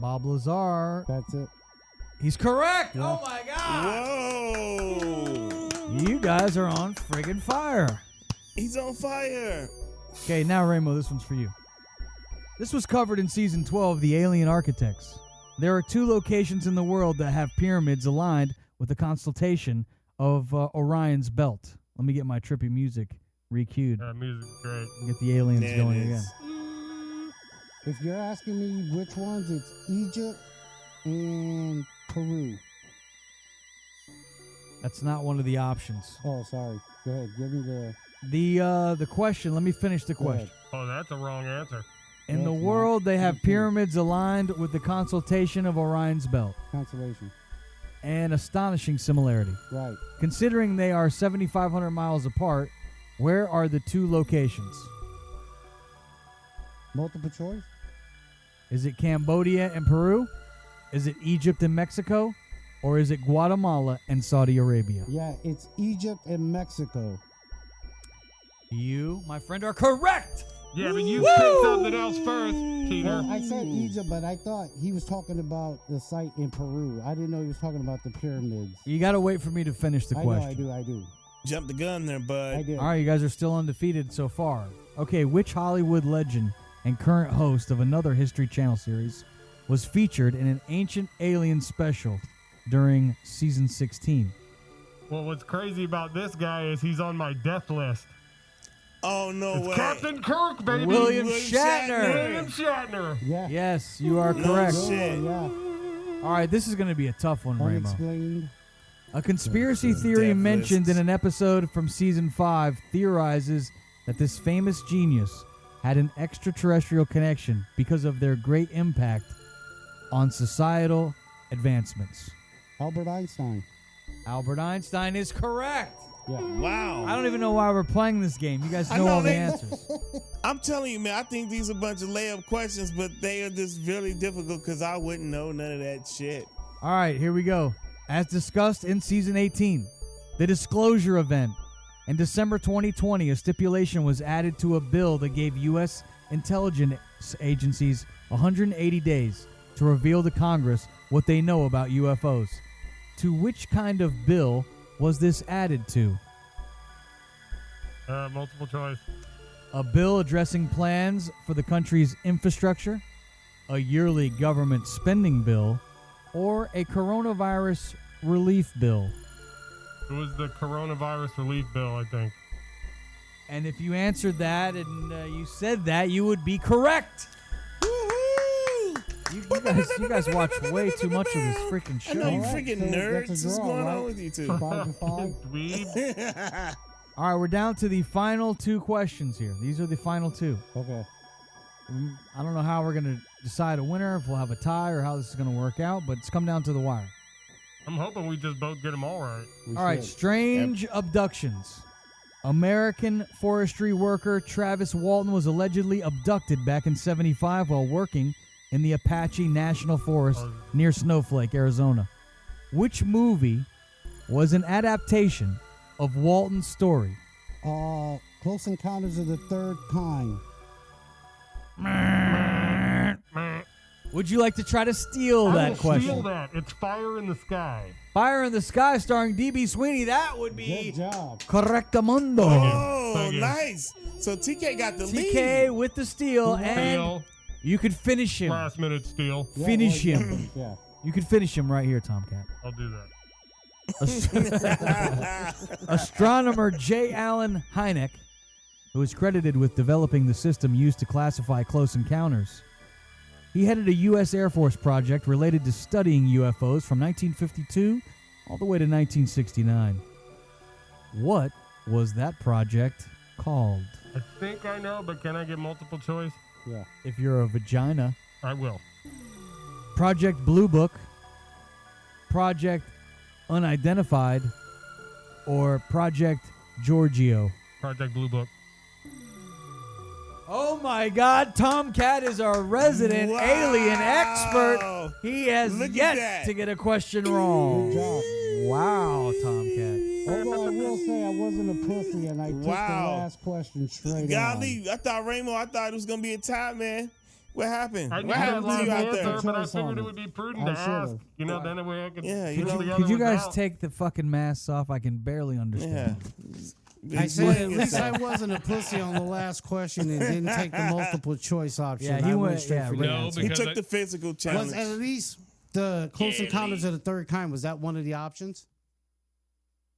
Bob Lazar. That's it. He's correct. Yeah. Oh my God. Whoa. You guys are on friggin' fire. He's on fire. Okay, now Ramo, this one's for you. This was covered in season 12, The Alien Architects. There are 2 locations in the world that have pyramids aligned with the constellation of Orion's belt. Let me get my trippy music recued. That music's great. Get the aliens There it going is. again. If you're asking me which ones, it's Egypt and Peru. That's not one of the options. Oh, sorry. Go ahead. Give me the. The question, let me finish the Go ahead. question. Oh, that's a wrong answer. In the That's world, they have Mhm. pyramids aligned with the constellation of Orion's belt. Constellation. An astonishing similarity. Right. Considering they are 7,500 miles apart, Where are the two locations? Multiple choice? Is it Cambodia and Peru? Is it Egypt and Mexico? Or is it Guatemala and Saudi Arabia? Yeah, it's Egypt and Mexico. You, my friend, are correct. Yeah, but you picked something else first, Peter. Well, I said Egypt, but I thought he was talking about the site in Peru. I didn't know he was talking about the pyramids. You got to wait for me to finish the question. I do. Jump the gun there, bud. I did. All right, you guys are still undefeated so far. Okay, which Hollywood legend and current host of another History Channel series was featured in an Ancient Alien special during season 16? Well, what's crazy about this guy is he's on my death list. Oh, no It's way. Captain Kirk, baby. William Shatner. William Shatner. Yeah. Yes, you are No correct. shit. Yeah. All right, this is going to be a tough one, Ramo. Unexplained. A conspiracy theory Death mentioned lists. in an episode from season 5 theorizes that this famous genius had an extraterrestrial connection because of their great impact on societal advancements. Albert Einstein. Albert Einstein is correct. Yeah. Wow. I don't even know why we're playing this game. You guys I know know all the they- answers. I'm telling you, man, I think these are a bunch of layup questions, but they are just really difficult because I wouldn't know none of that shit. All right, here we go. As discussed in season 18, the disclosure event. In December 2020, a stipulation was added to a bill that gave U.S. intelligence agencies 180 days to reveal to Congress what they know about UFOs. To which kind of bill was this added to? Multiple choice. A bill addressing plans for the country's infrastructure, a yearly government spending bill, or a coronavirus relief bill. It was the coronavirus relief bill, I think. And if you answered that and you said that, you would be correct. Woohoo! You guys watch way too much of this freaking I know show. you Alright, freaking so nerds. that's a What's draw, going right? on with you two? 5 to 5. Dweeb. All right, we're down to the final two questions here. These are the final two. Okay. I don't know how we're going to decide a winner, if we'll have a tie or how this is going to work out, but it's come down to the wire. I'm hoping we just both get them all right. We All right, should. strange abductions. American forestry worker Travis Walton was allegedly abducted back in '75 while working in the Apache National Forest near Snowflake, Arizona. Which movie was an adaptation of Walton's story? Close Encounters of the Third Kind. Would you like to try to steal I that will question? steal that. It's Fire in the Sky. Fire in the Sky starring D.B. Sweeney. That would be Good job. correctamundo. Oh, Thank you. nice. So TK got the lead. TK with the steal, and Steal. you could finish him. Last minute steal. Yeah, Finish well, him. Yeah. You could finish him right here, Tomcat. I'll do that. Astronomer J. Allen Hynek, who is credited with developing the system used to classify close encounters. He headed a U.S. Air Force project related to studying UFOs from 1952 all the way to 1969. What was that project called? I think I know, but can I get multiple choice? Yeah. If you're a vagina, I will. Project Blue Book, Project Unidentified, or Project Giorgio? Project Blue Book. Oh my God, Tomcat is our resident Wow. alien expert. He has Look at yet that. to get a question wrong. Good job. Wow, Tomcat. Although I will say I wasn't a pussy and I took Wow. the last question straight on. Golly, I thought it was gonna be a tie, man. What happened? I knew What that happened to last you out answer, there? but I Choice figured on it it. would be prudent I to should've. ask. You know, then that way I could Yeah, you pull know. the other Could you ones guys out. take the fucking masks off? I can barely Yeah. understand. I said at least I wasn't a pussy on the last question and didn't take the multiple choice option. Yeah, he I went- straight yeah, for right. the No, answer. He because took the physical Was challenge. at least the Close Encounters of the Third Kind, was that one of the options?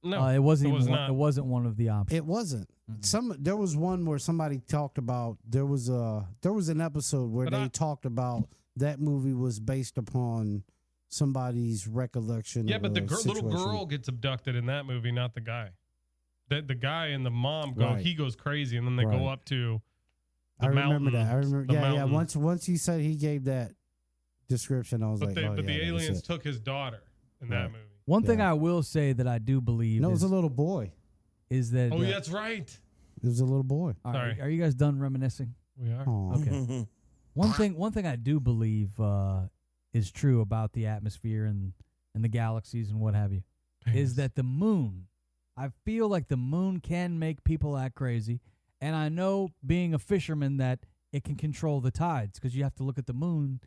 No, It wasn't it was even. not. It wasn't one of the options. It wasn't. There was one where somebody talked about there was an episode where But they I- talked about that movie was based upon somebody's recollection. Yeah, of but the a little situation. girl gets abducted in that movie, not the guy. The guy and the mom go. Right. He goes crazy, and then they Right. go up to. I remember that. I remember. the Yeah, yeah. mountain. Once you said he gave that description, I was But, like, they, oh, but yeah, the that was aliens it. took his daughter in that Right. movie. One thing Yeah. I will say that I do believe No, it was is, a little boy. is that Oh, yeah, that's right. It was a little boy. All right, Sorry. are you guys done reminiscing? We are. Aw. Okay. One thing I do believe is true about the atmosphere and the galaxies and what have you is that the moon. I feel like the moon can make people act crazy, and I know, being a fisherman, that it can control the tides because you have to look at the moon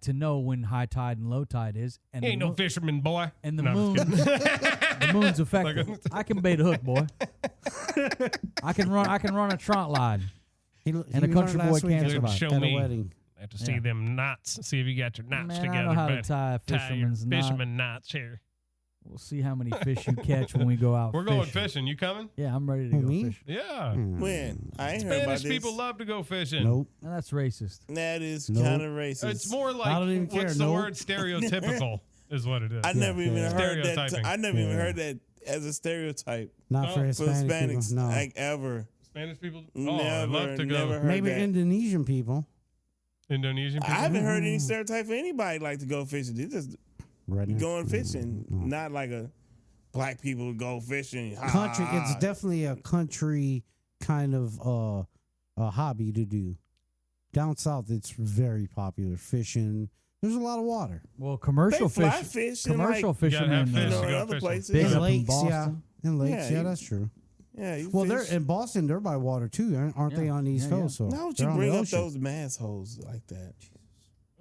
to know when high tide and low tide is. And Ain't no fisherman, boy. And the No, I'm moon, just the moon's effective. I can bait a hook, boy. I can run a trot line. He And a learned country boy last week can't at- survive. Show at me. a wedding. I have to see Yeah. them knots. See if you got your knots Man, together. I know how to bud. tie a Tie your fisherman's knot. fisherman knots here. We'll see how many fish you catch when we go out. We're going fishing. You coming? Yeah, I'm ready to Who, go me? fishing. Yeah. When? I ain't heard about Spanish this. people love to go fishing. Nope. Now, that's racist. That is Nope. kind of racist. It's more like, I don't even care. what's the Nope. word? Stereotypical is what it is. I never even heard that. Stereotyping. I never even Yeah. heard that as a stereotype Not Oh, for for Hispanic Hispanics. people. No. Like ever. Spanish people? Oh, Never, I'd love to go. never heard Maybe that. Indonesian people. Indonesian people? I haven't heard any stereotype for anybody like to go fishing. They just Redneck. going fishing, not like a black people go fishing. Ha, Country. ha, It's ha. definitely a country kind of a hobby to do. Down south, it's very popular. Fishing. There's a lot of water. Well, commercial They fly fish, fish and, commercial like, You gotta have fishermen, fish you know, to in go other fishing. places. big In up in lakes, Boston. yeah. In lakes, Yeah, yeah, you- that's true. Yeah, you Well, they're fish. in Boston. They're by water too, aren't they? Yeah. On the East Yeah, Coast, so Why would they're you on bring the up ocean. those mass holes like that?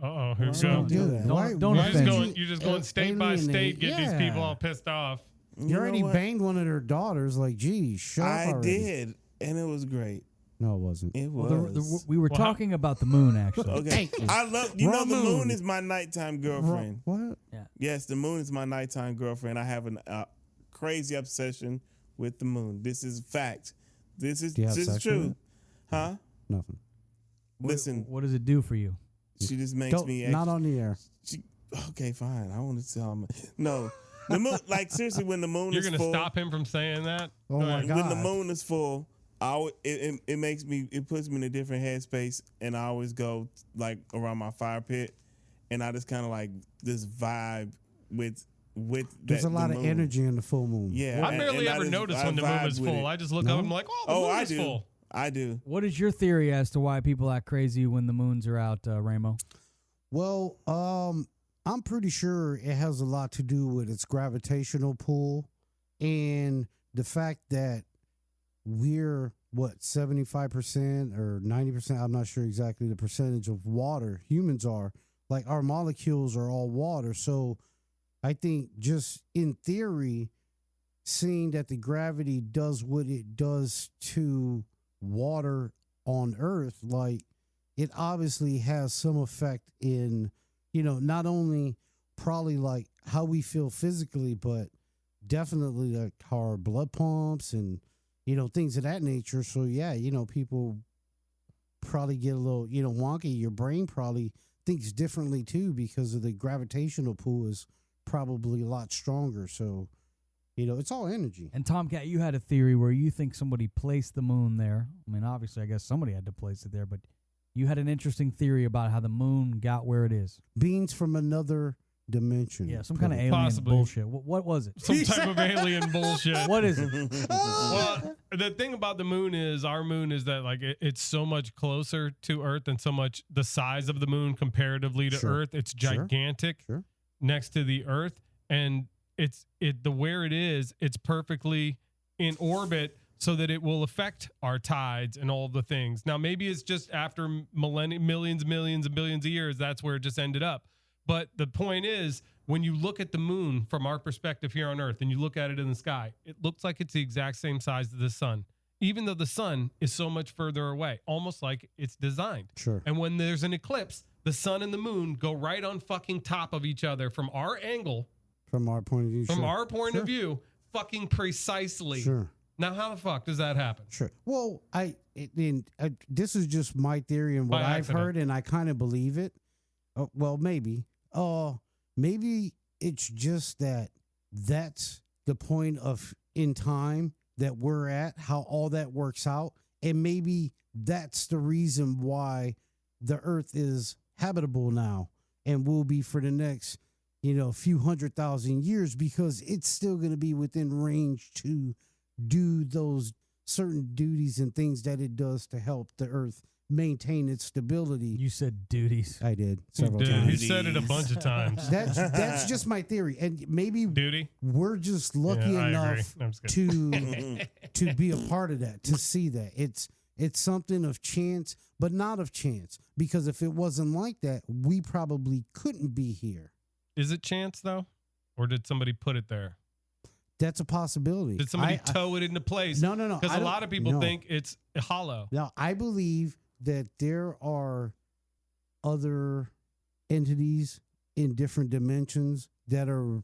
Uh-oh, here we Why go. don't do that? Don't You're just offend going, you. you're just going state by state, get these people all pissed off. You already know what? banged one of their daughters. Like, geez, shut up I already. did, and it was great. No, it wasn't. It Well, was. we were Well, how- talking about the moon, actually. Okay, I love. You know, Wrong the moon moon. is my nighttime girlfriend. What? Yes, the moon is my nighttime girlfriend. I have a crazy obsession with the moon. This is fact. This is Do you have this is sex with true. it? Huh? Nothing. Listen, What does it do for you? she just makes Don't, me. not on the air. She, okay, fine. I want to tell him. No, the moon. Like seriously, when the moon You're is going to full, stop him from saying that? Oh Go my ahead. God. when the moon is full, it makes me. It puts me in a different headspace, and I always go like around my fire pit, and I just kind of like this vibe with. There's that, a lot the of moon. energy in the full moon. Yeah, I barely ever notice when the moon is full. I just look up and I'm like, oh, the moon I is do. full. I do. What is your theory as to why people act crazy when the moons are out, Ramo? Well, I'm pretty sure it has a lot to do with its gravitational pull and the fact that we're 75% or 90%, I'm not sure exactly the percentage of water humans are. Like our molecules are all water. So I think just in theory, seeing that the gravity does what it does to water on Earth, like it obviously has some effect in, not only probably like how we feel physically, but definitely like how our blood pumps and, things of that nature. So yeah, people probably get a little, wonky. Your brain probably thinks differently too because of the gravitational pull is probably a lot stronger. So, it's all energy. And Tomcat, you had a theory where you think somebody placed the moon there. I mean, obviously, I guess somebody had to place it there, but you had an interesting theory about how the moon got where it is. Beings from another dimension. Yeah, some kind of alien Possibly. bullshit. What was it? Some type of alien bullshit. What is it? Well, the thing about the moon is our moon is that like it's so much closer to Earth and so much the size of the moon comparatively to Sure. Earth. It's Sure. gigantic Sure. next to the Earth, and where it is, it's perfectly in orbit so that it will affect our tides and all the things. Now, maybe it's just after millions, and billions of years, that's where it just ended up. But the point is, when you look at the moon from our perspective here on Earth and you look at it in the sky, it looks like it's the exact same size as the sun, even though the sun is so much further away, almost like it's designed. Sure. And when there's an eclipse, the sun and the moon go right on fucking top of each other from our angle, From our point of view. from sure. our point Sure. of view, fucking precisely. Sure. Now, how the fuck does that happen? Sure. Well, this is just my theory and what By I've accident. heard, and I kind of believe it. Well, maybe. Maybe it's just that's the point of in time that we're at, how all that works out, and maybe that's the reason why the Earth is habitable now and will be for the next, few 100,000 years, because it's still going to be within range to do those certain duties and things that it does to help the earth maintain its stability. You said duties. I did several Dude, he times. said it a bunch of times. That's just my theory, and maybe Duty. we're just lucky Yeah, I enough agree. I'm just kidding. to be a part of that, to see that. It's something of chance, but not of chance, because if it wasn't like that, we probably couldn't be here. Is it chance though, or did somebody put it there? That's a possibility. Did somebody toe it into place? No. Because a lot of people think it's hollow. Now, I believe that there are other entities in different dimensions that are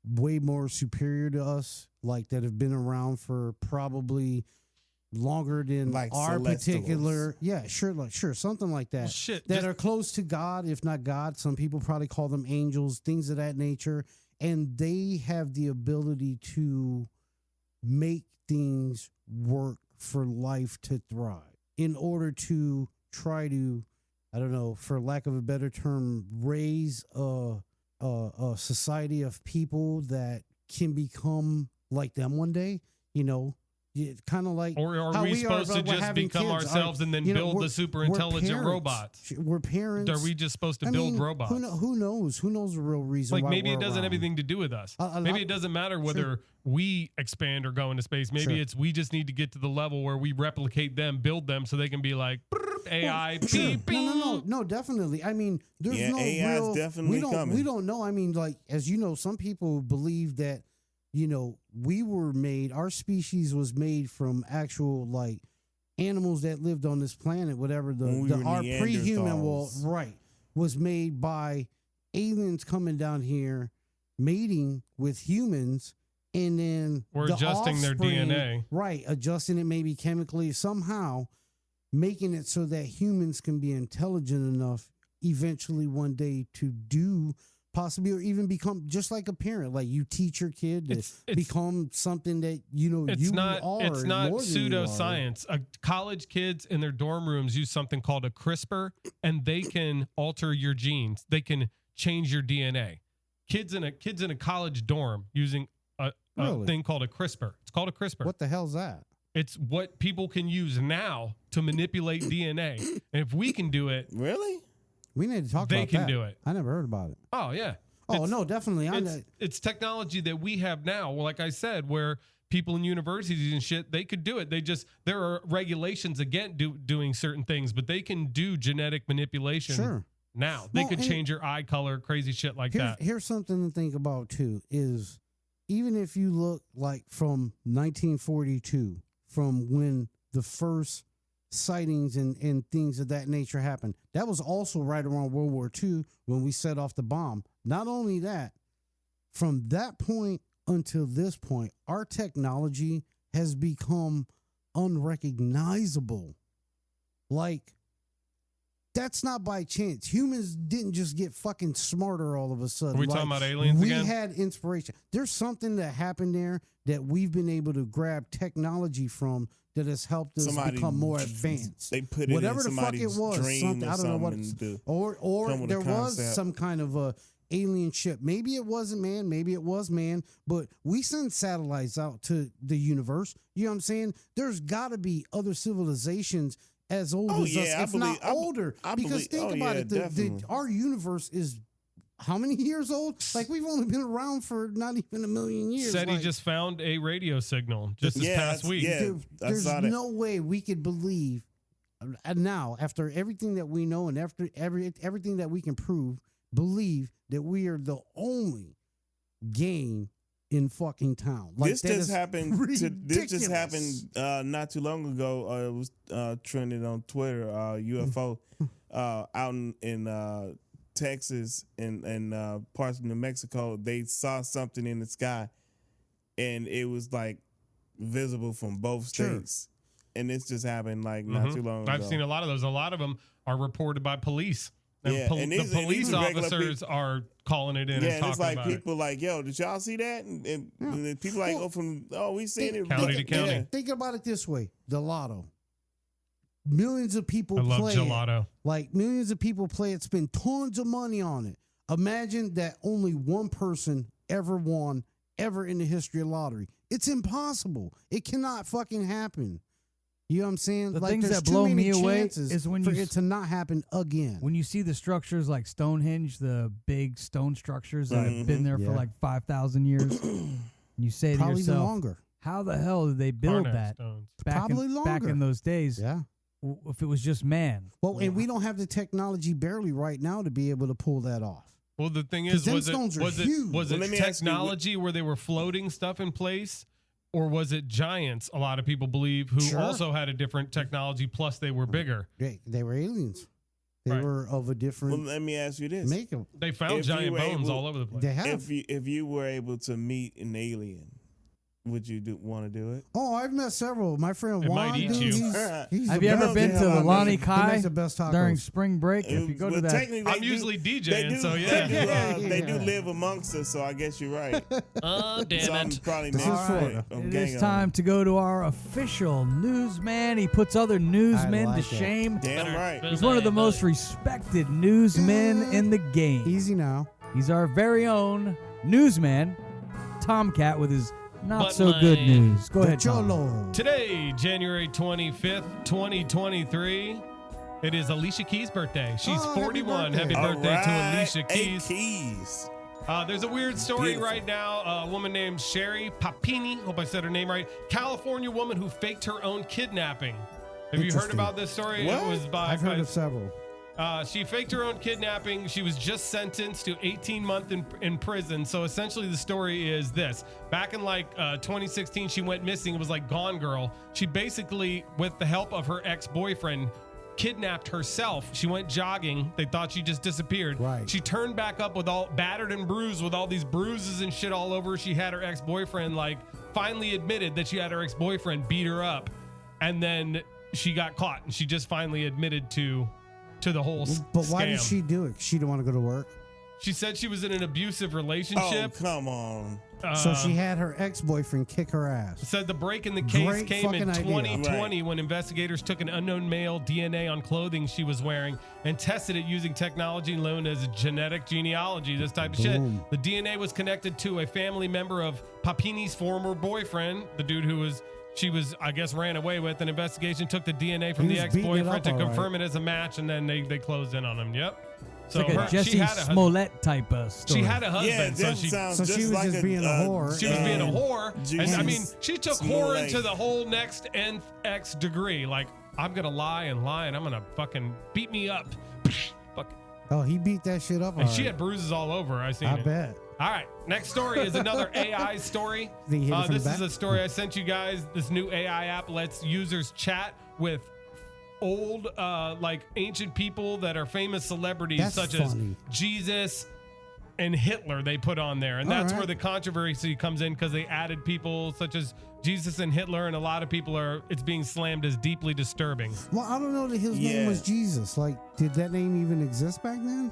way more superior to us, like that have been around for probably longer than Like our Celestials. particular. Yeah, sure, something like that. Well, shit, that just- are close to God, if not God. Some people probably call them angels, things of that nature, and they have the ability to make things work for life to thrive in order to try to, I don't know, for lack of a better term, raise a society of people that can become like them one day. You know, kind of like, Or are how we are supposed to about just having become kids. ourselves and then You know, build the super intelligent parents. robots? We're parents. Are we just supposed to I build mean, robots? Who knows? Who knows the real reason? Like why maybe we're it doesn't have around. anything to do with us. A Maybe lot- it doesn't matter whether we expand or go into space. Maybe Sure. it's we just need to get to the level where we replicate them, build them, so they can be like AI. Sure. Beep, beep. No, definitely. I mean, there's Yeah, no AI is real. definitely coming. We don't know. I mean, like, as you know, some people believe that, you know, we were made. Our species was made from actual like animals that lived on this planet. Whatever When we were our pre-human Neanderthals. was made by aliens coming down here, mating with humans. And then Or the adjusting their offspring- DNA. Right, adjusting it maybe chemically somehow, making it so that humans can be intelligent enough eventually one day to do possibly or even become just like a parent. Like you teach your kid to It's- become something that you know It's you not. are. It's not more than you are. pseudoscience. College kids in their dorm rooms use something called a CRISPR, and they can alter your genes. They can change your DNA. Kids in a college dorm using a Really? thing called a CRISPR. It's called a CRISPR. What the hell's that? It's what people can use now to manipulate DNA. And if we can do it, Really? We need to talk They about can that. do it. I never heard about it. oh yeah. Oh It's- no, definitely. It's technology that we have now. Well, like I said, where people in universities and shit, they could do it. There are regulations against doing certain things, but they can do genetic manipulation Sure. now. They Well, could and- change your eye color, crazy shit like that. Here's something to think about too, is even if you look like from 1942, from when the first sightings and things of that nature happened, that was also right around World War II when we set off the bomb. Not only that, from that point until this point, our technology has become unrecognizable. Like, that's not by chance. Humans didn't just get fucking smarter all of a sudden. Are we Like, talking about aliens we again? had inspiration. There's something that happened there that we've been able to grab technology from that has helped us Somebody become more advanced. They put it Whatever in the fuck it somebody's was, dream something, or I don't know what, something to or come with a there was concept. some kind of a alien ship. Maybe it wasn't man, maybe it was man, but we send satellites out to the universe. You know what I'm saying? There's got to be other civilizations as old Oh, as yeah, us, I if believe- not older. I Because believe- think oh, about yeah, it, definitely. our universe is how many years old? Like we've only been around for not even a million years. Said he Like, just found a radio signal just this Yeah, past that's- week. yeah. I there's saw that. no way we could believe now, after everything that we know and after everything that we can prove, believe that we are the only game in fucking town. Like, this that just is happened. This just ridiculous. happened not too long ago. It was trending on Twitter. UFO out in Texas and parts of New Mexico. They saw something in the sky, and it was like visible from both Sure. states. And this just happened like not too long ago. I've seen a lot of those. A lot of them are reported by police. And Yeah, and the these- and police these are regular officers are calling it in Yeah, and and talking it's like about it. people like, yo, did y'all see that? And then people like, we seen it. County to county. Yeah. Think about it this way: the lotto. Millions of people I love play it. gelato. Like millions of people play it, spend tons of money on it. Imagine that only one person ever won ever in the history of lottery. It's impossible. It cannot fucking happen. You know what I'm saying? The like, things there's that too blow many me away chances is when for you it to not happen again. When you see the structures like Stonehenge, the big stone structures that have been there for Yeah. like 5,000 years, and you say Probably to even yourself, longer. how the hell did they build Karnak that stones. Probably back longer. in those days? Yeah. If it was just man. Well, and we don't have the technology barely right now to be able to pull that off. Well, the thing 'Cause is, them was stones are it huge. was Well, it let me ask you, technology where they were floating stuff in place, or was it giants? A lot of people believe who Sure. also had a different technology. Plus, they were bigger. They were aliens. They Right. were of a Well, different let me ask you this: makeup. They found If you giant were bones able- all over the place. They have. if you were able to meet an alien, would you want to do it? Oh, I've met several. My friend It Juan, might eat dude, you. he's Have the you ever best. been to the Lonnie He Kai makes the best tacos. during spring break? If you go to Well, that, technically, I'm they usually they DJing, do, so yeah. they do Yeah. live amongst us. So I guess you're right. Oh, So damn I'm it. probably This not is Florida. I'm it gang is on time to go to our official newsman. He puts other newsmen like to it. shame. Damn right. He's one of the most respected newsmen in the game. Easy now. He's our very own newsman, Tomcat, with his not But so good my- news. Go The ahead, Tom. Cholo. Today, January 25th, 2023, it is Alicia Keys' birthday. She's Oh, happy 41. birthday. Happy birthday All to right. Alicia Hey, Keys. Keys. There's a weird story Beautiful. right now. A woman named Sherry Papini, hope I said her name right, California woman who faked her own kidnapping. Have you heard Interesting. about this story? What? It was by I've heard of several. She faked her own kidnapping. She was just sentenced to 18 months in prison. So essentially, the story is this: back in 2016, she went missing. It was like Gone Girl. She basically, with the help of her ex-boyfriend, kidnapped herself. She went jogging. They thought she just disappeared. Right. She turned back up with all battered and bruised, with all these bruises and shit all over. She had her ex-boyfriend finally admitted that she had her ex-boyfriend beat her up, and then she got caught, and she just finally admitted to the whole But why did scam. she do it? She didn't want to go to work. She said she was in an abusive Oh, relationship. come on. So she had her ex-boyfriend kick her ass. Said the break in the case Great came in fucking idea. 2020 when investigators took an unknown male DNA on clothing she was wearing and tested it using technology known as genetic genealogy, this type of Boom. shit. The DNA was connected to a family member of Papini's former boyfriend, the dude who she was, I guess, ran away with. An investigation took the DNA from He the was beating it ex-boyfriend up to all right. confirm it as a match, and then they closed in on him. Yep. So It's like a she Jesse had a husband. Smollett type of story. She had a Yeah, husband, so that she sounds So just she was like just being a whore. She was being a whore. And I mean, Jesus. she took Smollett. whore into the whole next nth degree. Like, I'm going to lie and I'm going to fucking beat me up. Fuck. Oh, he beat that shit up. And all she right. had bruises all over. I seen I it. bet. All right. Next story is another AI story. Think he hit it from This the is back? a story I sent you guys. This new AI app lets users chat with old, ancient people that are famous celebrities, That's such funny. as Jesus and Hitler. They put on there, and All that's right. where the controversy comes in, because they added people such as Jesus and Hitler, and a lot of people it's being slammed as deeply disturbing. Well, I don't know that his Yeah. name was Jesus. Like, did that name even exist back then?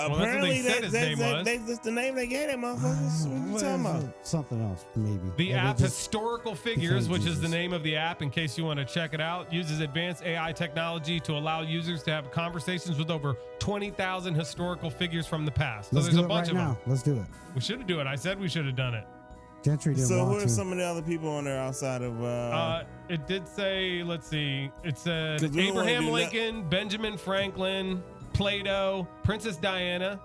what they said his name was. That's the name they gave that motherfuckers. What you What talking is about? it? Something else, maybe. The Or they app just- Historical Figures, became which is the Jesus. name of the app in case you want to check it out, uses advanced AI technology to allow users to have conversations with over 20,000 historical figures from the past. So Let's there's do a it bunch right of now. them. Let's do it. We should do it. I said we should have done it. Gentry didn't So who want are to. some of the other people on there outside of It did say, let's see, it said 'Cause we don't wanna Abraham do that. Lincoln, Benjamin Franklin, Plato, Princess Diana.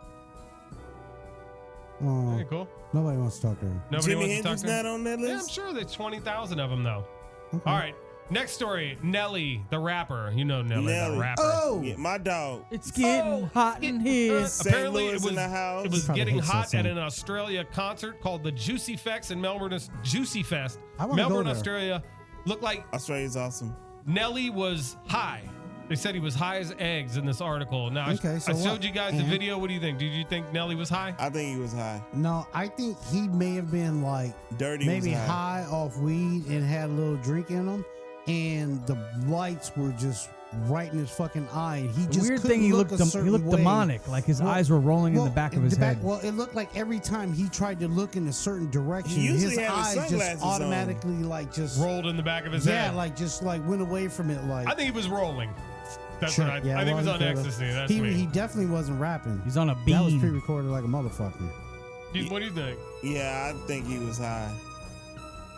Oh, Very cool. nobody wants to talk to her. Nobody Jimi wants to talk Hendrix to her? not on that Yeah, I'm list? sure there's 20,000 of them, though. Okay. All right. Next story, Nelly, the rapper. You know Nelly, Nelly. the rapper. Oh, Yeah, my dog. It's getting hot in here. St. Apparently, Louis in the house. it was Probably getting hates that hot at song. an Australia concert called the Juicy Fest in Melbourne. Juicy Fest, I wanna go Melbourne, there. Australia. Looked like Australia's awesome. Nelly was high. They said he was high as eggs in this article. Now, Okay, so I showed what? you guys the And? video. What do you think? Did you think Nelly was high? I think he was high. no, I think he may have been like Dirty maybe was high. high off weed and had a little drink in him, and the lights were just right in his fucking eye. And he The just weird couldn't thing, he look looked a certain way. demonic, like his Well- eyes were rolling in the back of his head. Well, it looked like every time he tried to look in a certain direction, He usually his had his eyes sunglasses just on. automatically like just Rolled in the back of his yeah, head. like just like went away from it. Like I think he was rolling. That's Sure, what I yeah, think. He was well, on he could've. ecstasy. That's he me. definitely wasn't rapping. He's on a That was beam. pre-recorded like a motherfucker. What do you think? Yeah, I think he was high.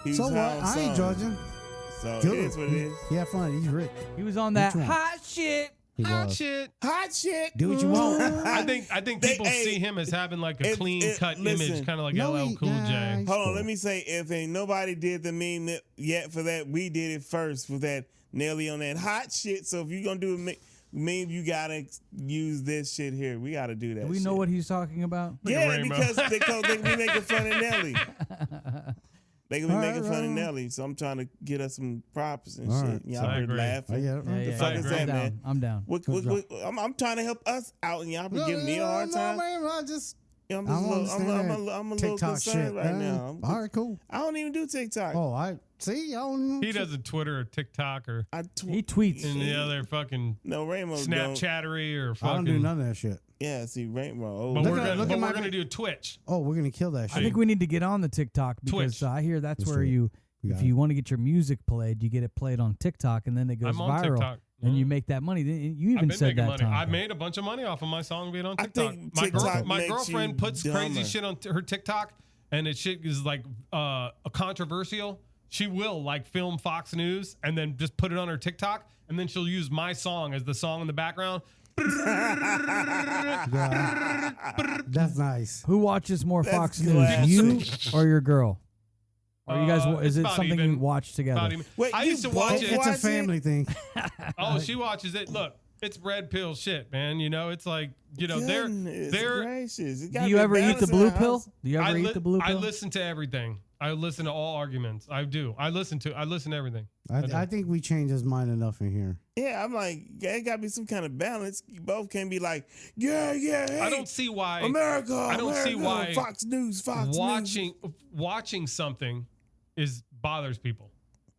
He was So high what? on I ain't something. judging. So Good. it is what it is. He had fun. He's rich. He was on that Which one? hot shit. He Hot was. shit. Hot shit. Do what you want. I think people see him as having like a clean cut image, kind of like LL Cool J. he's Hold on, cool. let me say, if ain't nobody did the meme yet for that, we did it first with that Nelly on that hot shit. So if you're gonna do a meme, you gotta use this shit here. We gotta do that. Do we know what he's talking about? Yeah, Rainbow. because they be making fun of Nelly. They can be All right, making fun of right. Nelly, so I'm trying to get us some props and All shit. right. Y'all I are agree. laughing. Yeah, fuck I is agree. that, I'm down. man? I'm down. I'm trying to help us out, and y'all be giving me a hard time. Man, I just Yeah, I'm I just don't I'm understand a little TikTok concerned shit right man. now. All right, cool. I don't even do TikTok. Oh, I see. I don't. He doesn't Twitter or TikTok or He tweets. any other fucking No, Rainbow don't. Snapchattery or I fucking. don't do none of that shit. Yeah, see, Rainbow. Oh, But Look we're at- gonna, look at my- gonna do Twitch. Oh, we're gonna kill that shit. I think we need to get on the TikTok because Twitch. I hear that's That's where right. you, We if got you it. want to get your music played, you get it played on TikTok, and then it goes I'm on viral, TikTok. and you Mm. make that money. You I've even been said making that money. time. I made a bunch of money off of my song being on I TikTok. think My, TikTok my makes girlfriend you puts crazy dumber. shit on her TikTok, and it shit is like a controversial. She will like film Fox News and then just put it on her TikTok, and then she'll use my song as the song in the background. Yeah. That's nice. Who watches more That's Fox News, classic. you or your girl? Or you guys? Is it's it about something even. you watch together? About even. Wait, I you used to both watch watch it. It's a it? family thing. Oh, she watches it. Look, it's red pill shit, man. You know, it's like they're Goodness gracious. It Do gotta you be ever eat balance the in blue house. pill? Do you ever eat the blue I pill? listen to everything. I listen to all arguments. I do. I listen to everything. I think we changed his mind enough in here. Yeah, I'm like, it got to be some kind of balance. You both can't be like, hey, I don't see why America. I don't see America, why Fox News. watching something bothers people.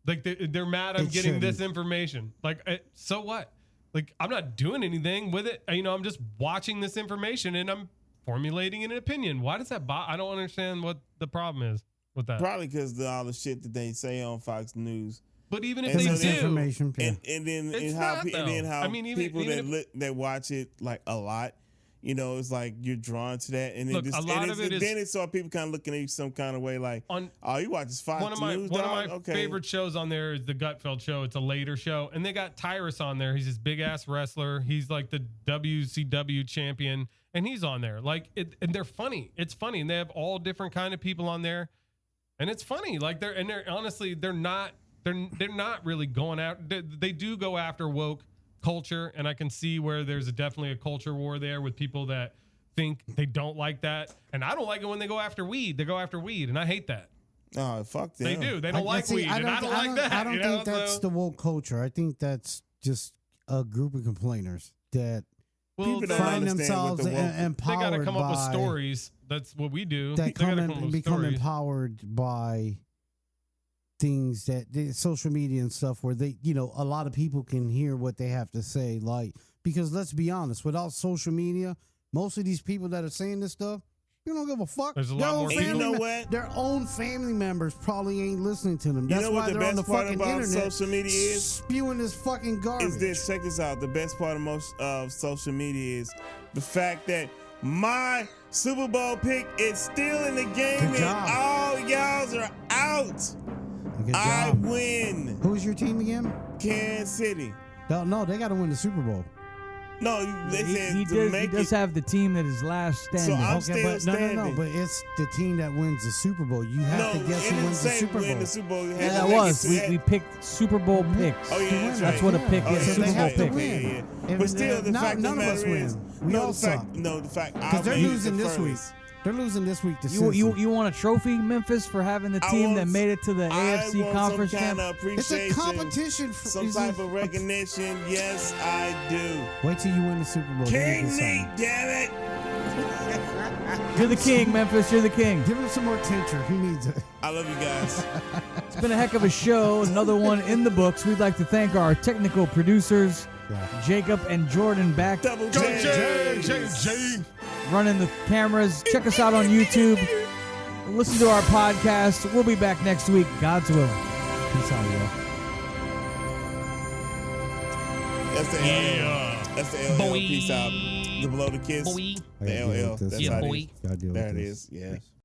Like they're mad I'm It getting this shouldn't. information. Like so what? Like I'm not doing anything with it. You know, I'm just watching this information and I'm formulating an opinion. Why does that I don't understand what the problem is with that. Probably because of all the shit that they say on Fox News. But even if And they so do, then- Information. Yeah. And then It's and how not, and then though. how I mean, even- people even that watch it like a lot, you know, it's like you're drawn to that, and then Look, a lot of it is- then it saw people kind of looking at you some kind of way, like, on oh, you watch this Fox one of my News, one dog? of my Okay. favorite shows on there is the Gutfeld show. It's a later show, and they got Tyrus on there. He's this big ass wrestler. He's like the WCW champion, and he's on there. Like it, and they're funny. It's funny, and they have all different kind of people on there, and it's funny. Like they're honestly they're not really going out. They do go after woke culture, and I can see where there's definitely a culture war there with people that think they don't like that, and I don't like it when they go after weed. They go after weed, and I hate that. Oh, fuck them. They do. They don't like weed, and I don't like that. I don't you know? think that's So- the woke culture. I think that's just a group of complainers that well, People don't find understand what themselves the woke- they empowered got to come up with by- stories. That's what we do. that They come gotta and come up with become stories. empowered by things that social media and stuff where they, you know, a lot of people can hear what they have to say. Like, because let's be honest, without social media, most of these people that are saying this stuff, you don't give a fuck. There's a Their lot own more And you know family what? Their own family members probably ain't listening to them. You That's know why what the they're on the best part fucking about internet social media is? spewing this fucking garbage. Is this? Check this out. The best part of most of social media is the fact that my Super Bowl pick is still in the game, Good and job. all y'all's are out. Good I job. win. Who's your team again? Kansas City. No, they got to win the Super Bowl. No, they said He to does. He make does it. have the team that is last standing. I'm Okay, still but no, standing. but it's the team that wins the Super Bowl. You have No, to guess it who didn't wins the say Super win Bowl. the Super Bowl. You had Yeah, to that make was. it- We picked Super Bowl picks. Oh yeah, that's That's right. what a pick Oh, is. yeah, So they Super Bowl have to pick. win. Yeah, yeah. If But still, the none fact of the of us matter is, win. We all suck. the fact I Because they're made losing the this week. first. They're losing this week to You Cincy. want a trophy, Memphis, for having the I team want- that made it to the AFC I want conference some kind champ? of It's a appreciation, competition. some it's type a- of recognition. Yes, I do. Wait till you win the Super Bowl. then King you get Neat, something. damn it! You're the king, Memphis. You're the king. Give him some more tincture. He needs it. I love you guys. It's been a heck of a show. Another one in the books. We'd like to thank our technical producers, Yeah. Jacob and Jordan, back Double Go J. J. running the cameras. Check us out on YouTube. Listen to our podcast. We'll be back next week, God's willing. Peace out, yo. That's the LL. That's the LL. Boy. Peace out. The below the kiss. Boy. The I gotta deal LL. with this. That's Yeah, how it boy. is. Gotta deal with There it this. is. Yeah.